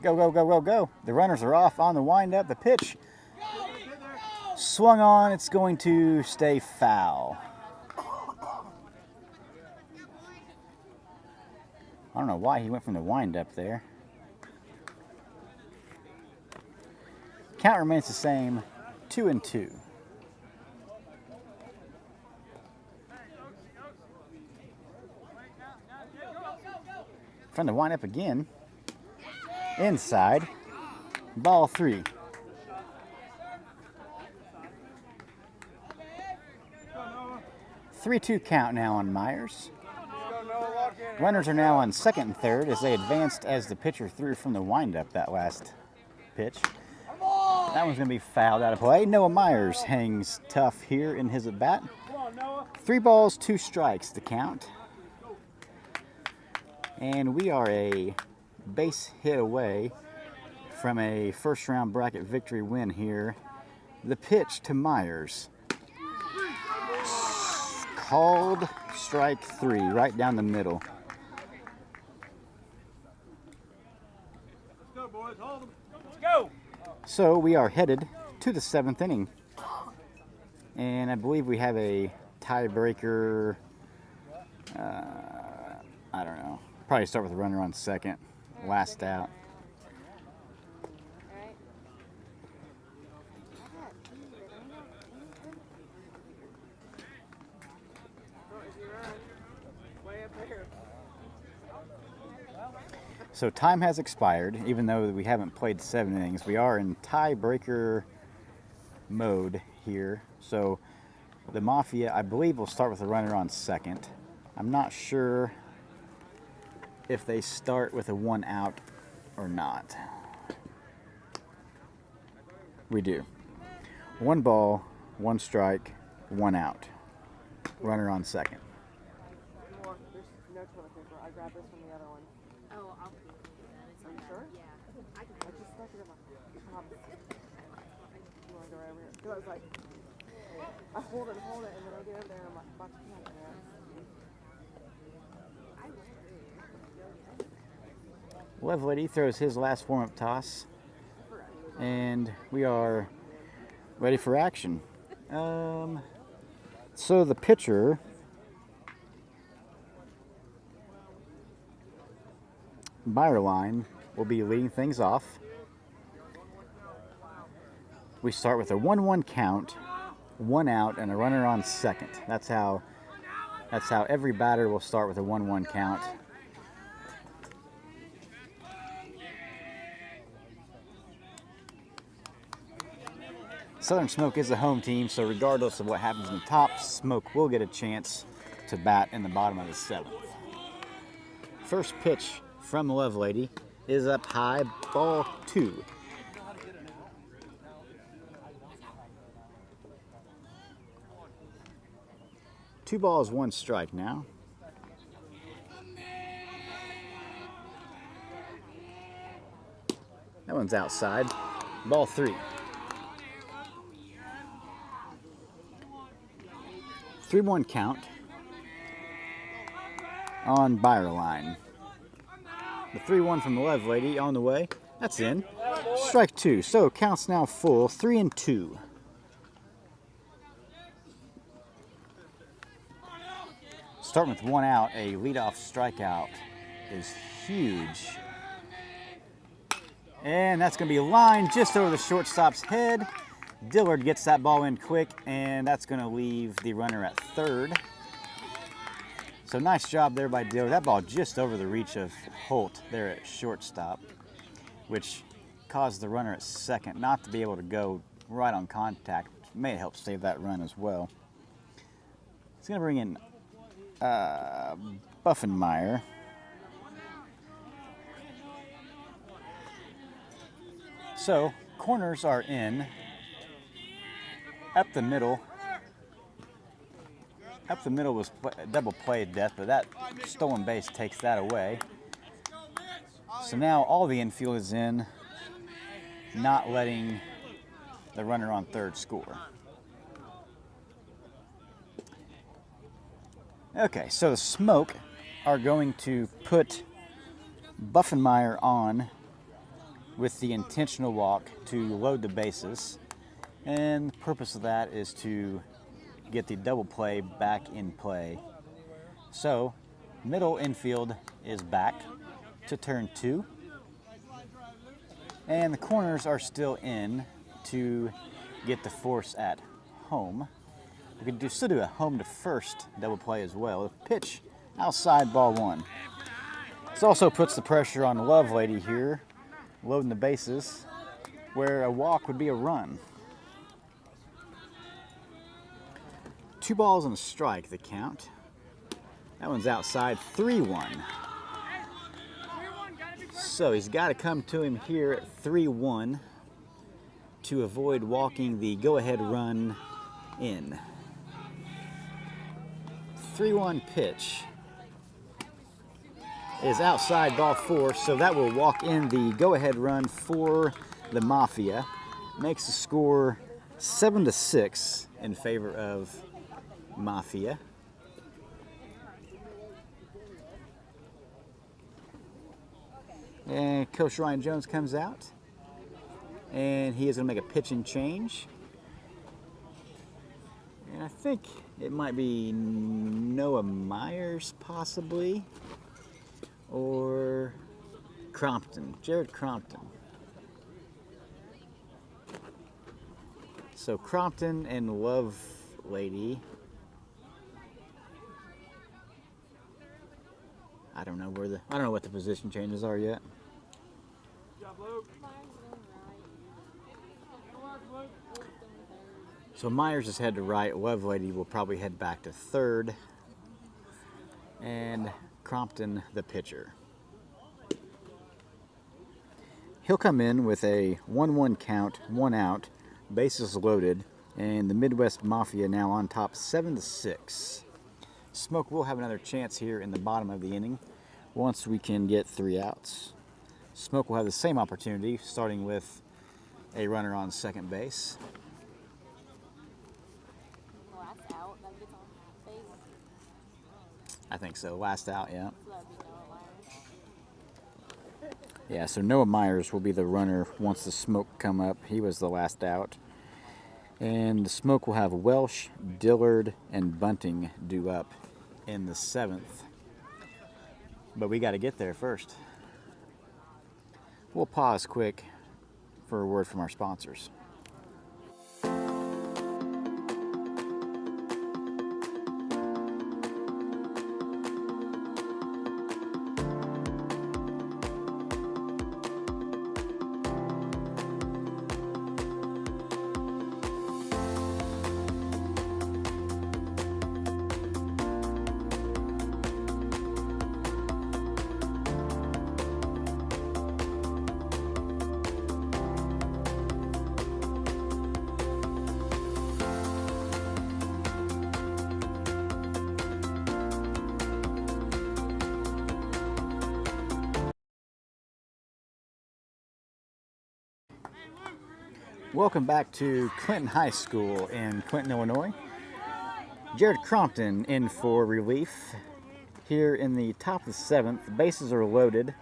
Go, go, go, go, go. The runners are off on the windup. The pitch swung on. It's going to stay foul. I don't know why he went from the windup there. Count remains the same, 2-2. From the windup again. Inside. Ball 3. 3-2 count now on Myers. Runners are now on second and third as they advanced as the pitcher threw from the windup that last pitch. That one's going to be fouled out of play. Noah Myers hangs tough here in his at-bat. 3 balls, 2 strikes the count. And we are a base hit away from a first-round bracket victory win here. The pitch to Myers. Called strike 3, right down the middle. Let's go, boys. Hold them. Let's go. So we are headed to the 7th inning. And I believe we have a tiebreaker. I don't know. Probably start with a runner on second. Last out. So time has expired, even though we haven't played 7 innings. We are in tiebreaker mode here. So the Mafia, I believe, will start with a runner on second. I'm not sure if they start with a 1 out or not. We do. 1 ball, 1 strike, 1 out. Runner on second. There's no toilet paper. I grabbed this from the other one. Oh, I'll pay for that. It's Are you okay. sure? Yeah. I just stuck it in my pocket. You want to go right over here? Because I was like, I hold it, and then I get over there and I'm like, box of in there. Lovelady throws his last warm-up toss, and we are ready for action. So the pitcher Byerline will be leading things off. We start with a 1-1 count, 1 out, and a runner on second. That's how every batter will start with a 1-1 count. Southern Smoke is the home team, so regardless of what happens in the top, Smoke will get a chance to bat in the bottom of the 7th. First pitch from Lovelady is up high, ball 2. Two balls, 1 strike now. That one's outside. Ball 3. 3-1 count on Byerline. The 3-1 from the Lovelady on the way. That's in. Strike 2. So counts now full. 3-2. Starting with 1 out, a leadoff strikeout is huge. And that's going to be a line just over the shortstop's head. Dillard gets that ball in quick, and that's going to leave the runner at third. So nice job there by Dillard. That ball just over the reach of Holt there at shortstop, which caused the runner at second not to be able to go right on contact. May help save that run as well. He's going to bring in Buffenmeyer. So corners are in. Up the middle was double play of death, but that stolen base takes that away. So now all the infield is in, not letting the runner on third score. Okay, so the Smoke are going to put Buffenmeyer on with the intentional walk to load the bases. And the purpose of that is to get the double play back in play. So, middle infield is back to turn 2. And the corners are still in to get the force at home. We could still do a home to first double play as well. The pitch outside, ball 1. This also puts the pressure on Lovelady here, loading the bases, where a walk would be a run. 2 balls and a strike, the count. That one's outside, 3-1. So he's got to come to him here at 3-1 to avoid walking the go-ahead run in. 3-1 pitch is outside, ball 4, so that will walk in the go-ahead run for the Mafia. Makes the score 7-6 in favor of Mafia. And Coach Ryan Jones comes out, and he is going to make a pitching change. And I think it might be Noah Myers, possibly, or Crompton, Jared Crompton. So Crompton and Love Lady. I don't know what the position changes are yet. So Myers is head to right. Love Lady will probably head back to third. And Crompton, the pitcher. He'll come in with a 1-1 count, 1 out, bases loaded, and the Midwest Mafia now on top 7-6. Smoke will have another chance here in the bottom of the inning once we can get 3 outs. Smoke will have the same opportunity, starting with a runner on second base. Last out, that gets on base. I think so. Last out, yeah. So that'd be Noah Myers. Yeah, so Noah Myers will be the runner once the Smoke come up. He was the last out. And the Smoke will have Welsh, Dillard, and Bunting due up in the 7th. But we got to get there first. We'll pause quick for a word from our sponsors. Welcome back to Clinton High School in Clinton, Illinois. Jared Crompton in for relief here in the top of the 7th. The bases are loaded,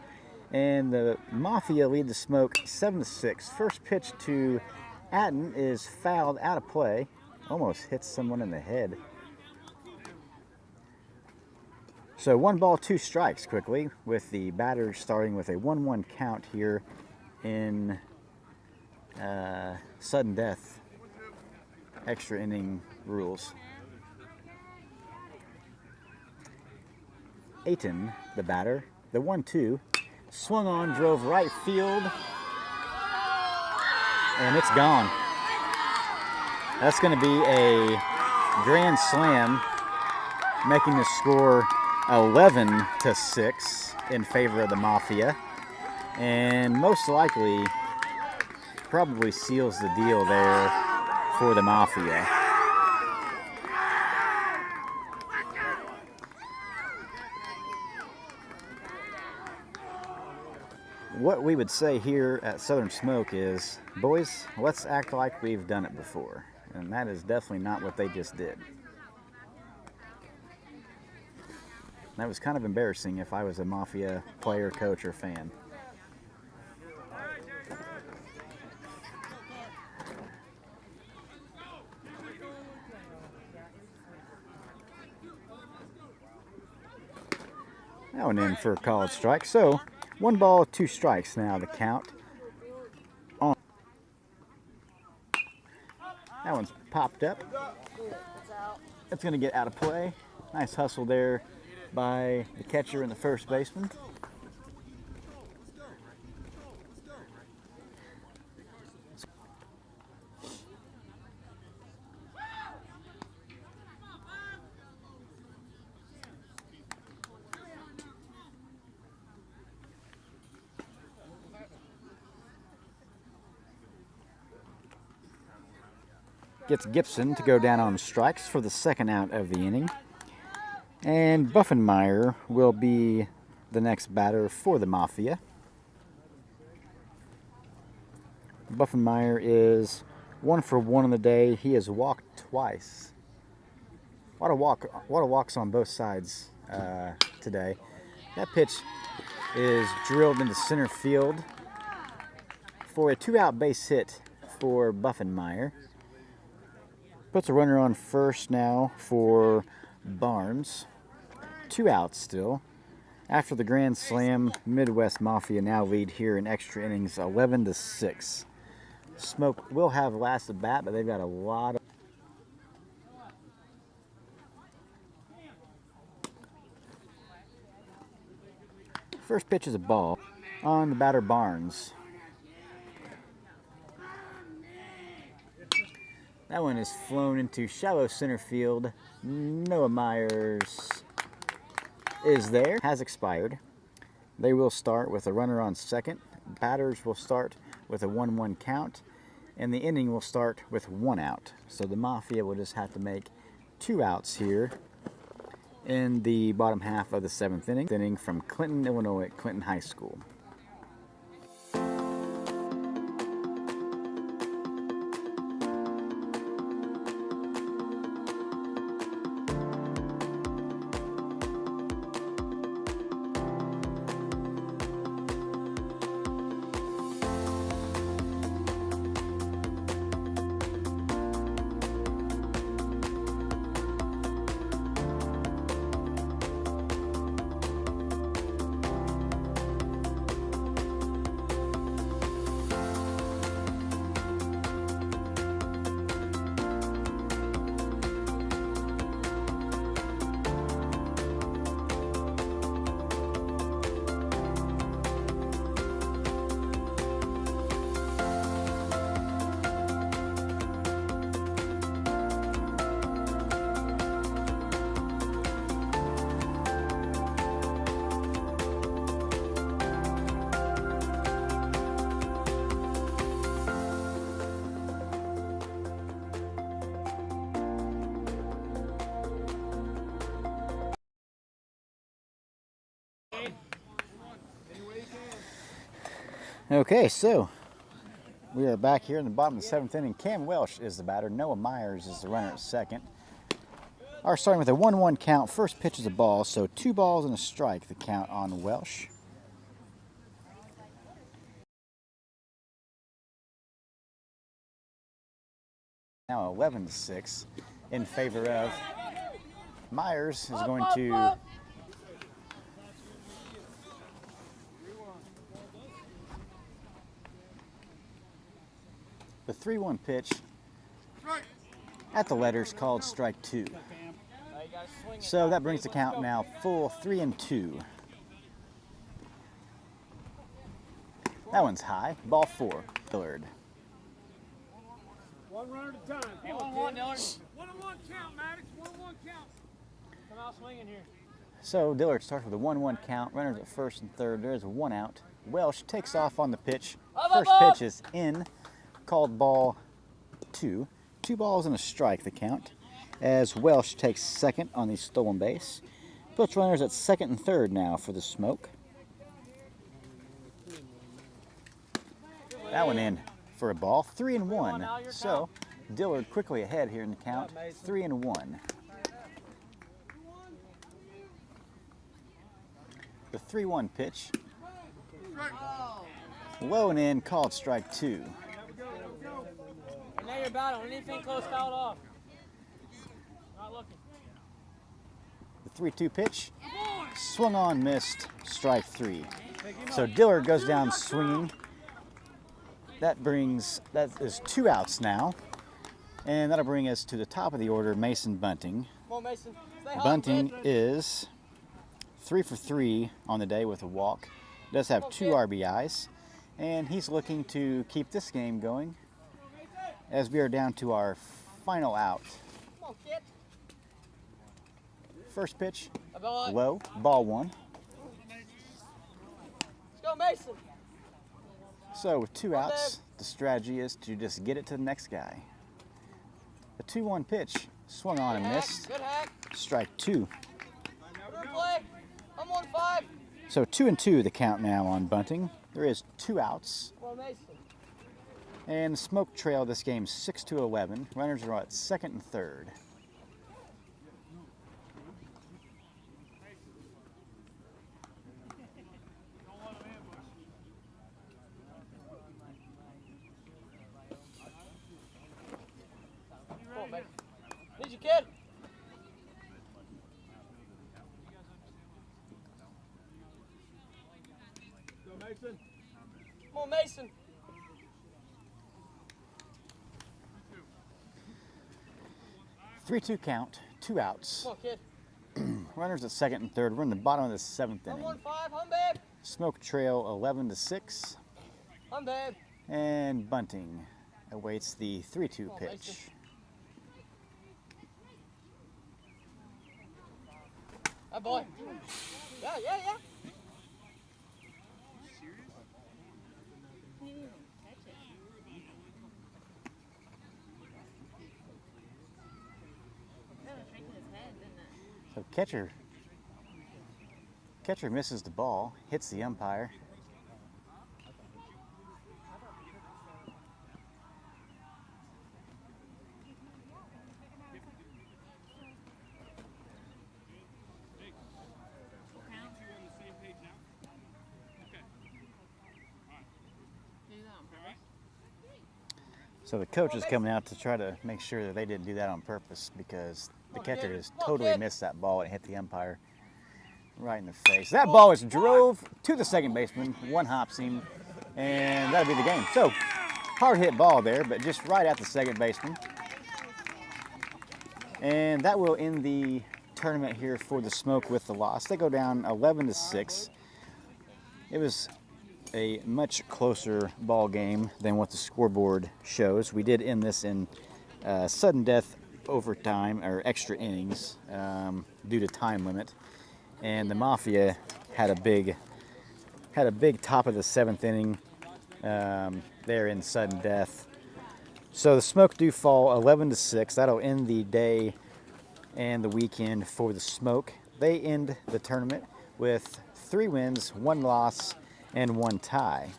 and the Mafia lead the Smoke 7-6. First pitch to Atten is fouled out of play. Almost hits someone in the head. So 1 ball, 2 strikes quickly, with the batter starting with a 1-1 count here in sudden death extra inning rules. Ayton, the batter, the 1-2, swung on, drove right field, and it's gone. That's going to be a grand slam, making the score 11-6 in favor of the Mafia, and most likely probably seals the deal there for the Mafia. What we would say here at Southern Smoke is, boys, let's act like we've done it before. And that is definitely not what they just did. That was kind of embarrassing if I was a Mafia player, coach, or fan. That one in for a called strike. So 1 ball, 2 strikes now the count. On. That one's popped up. It's going to get out of play. Nice hustle there by the catcher and the first baseman. gets Gibson to go down on strikes for the second out of the inning. And Buffenmeyer will be the next batter for the Mafia. Buffenmeyer is 1 for 1 on the day. He has walked twice. A lot of walks on both sides today. That pitch is drilled into center field for a 2-out base hit for Buffenmeyer. Puts a runner on first now for Barnes. 2 outs still. After the grand slam, Midwest Mafia now lead here in extra innings 11-6. Smoke will have last at bat, but they've got a lot of... First pitch is a ball on the batter Barnes. That one is flown into shallow center field. Noah Myers is there, has expired. They will start with a runner on second. Batters will start with a 1-1 count, and the inning will start with 1 out. So the Mafia will just have to make 2 outs here in the bottom half of the 7th inning from Clinton, Illinois, at Clinton High School. Okay, so we are back here in the bottom of the 7th inning. Cam Welsh is the batter. Noah Myers is the runner at second. Are starting with a 1-1 count. First pitch is a ball, so 2 balls and a strike, the count on Welsh. Now 11-6 in favor of Myers is going to... The 3-1 pitch at the letters called strike 2. So that brings the count now full 3-2. That one's high. Ball 4. Dillard. 1 runner at a time. Hey, 1-1, Dillard. 1-1 count, Maddox. 1-1 count. Come out swinging here. So Dillard starts with a 1-1 count. Runners at first and third. There's 1 out. Welsh takes off on the pitch. First pitch is in. Called ball 2. 2 balls and a strike, the count, as Welsh takes second on the stolen base. Puts runners at second and third now for the Smoke. That one in for a ball. 3-1. So Dillard quickly ahead here in the count. 3-1. The 3-1 pitch. Low and in, called strike 2. Now your battle. Anything close, fouled off. Not looking. The 3-2 pitch. Swung on, missed. Strike 3. So Dillard goes down swinging. That is 2 outs now. And that'll bring us to the top of the order, Mason Bunting. Come on, Mason. Stay hot, Bunting man. is 3 for 3 on the day with a walk. Does have 2 RBIs. And he's looking to keep this game going as we are down to our final out. Come on, kid. First pitch, Ball. low, ball 1. Let's go, Mason. So with 2 outs, the strategy is to just get it to the next guy. 2-1 pitch. Swung on and missed. Good hack. Strike 2. Put her in play. I'm 1-5. So 2-2 the count now on bunting. There is 2 outs. Come on, Mason. And the smoke trail this game 6-11. Runners are at second and third. Come on, Mason. Need you, kid. Go, Mason. Come on, Mason. 3-2 count, 2 outs. Come on, kid. Runners at second and third. We're in the bottom of the 7th I'm inning. 1-5. Hum, babe. Smoke trail 11-6. Hum, babe. And bunting awaits the 3-2 on, pitch. Mason. That boy. Yeah. So catcher misses the ball, hits the umpire. So the coach is coming out to try to make sure that they didn't do that on purpose, because the catcher has totally missed that ball and hit the umpire right in the face. That ball is drove to the second baseman, one hop seam, and that'll be the game. So hard hit ball there, but just right at the second baseman. And that will end the tournament here for the Smoke with the loss. They go down 11-6. It was a much closer ball game than what the scoreboard shows. We did end this in sudden death overtime or extra innings due to time limit, and the Mafia had a big top of the 7th inning there in sudden death. So the Smoke do fall 11-6. That'll end the day and the weekend for the Smoke. They end the tournament with 3 wins, 1 loss, and 1 tie.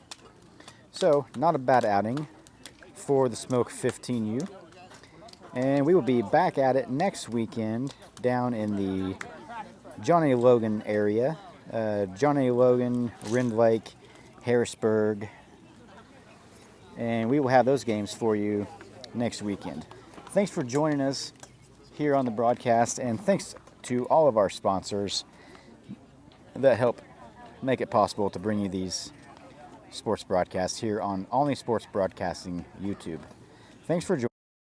So not a bad outing for the Smoke 15U. And we will be back at it next weekend down in the Johnny Logan area. Johnny Logan, Rend Lake, Harrisburg. And we will have those games for you next weekend. Thanks for joining us here on the broadcast, and thanks to all of our sponsors that help make it possible to bring you these sports broadcasts here on Only Sports Broadcasting YouTube. Thanks for joining.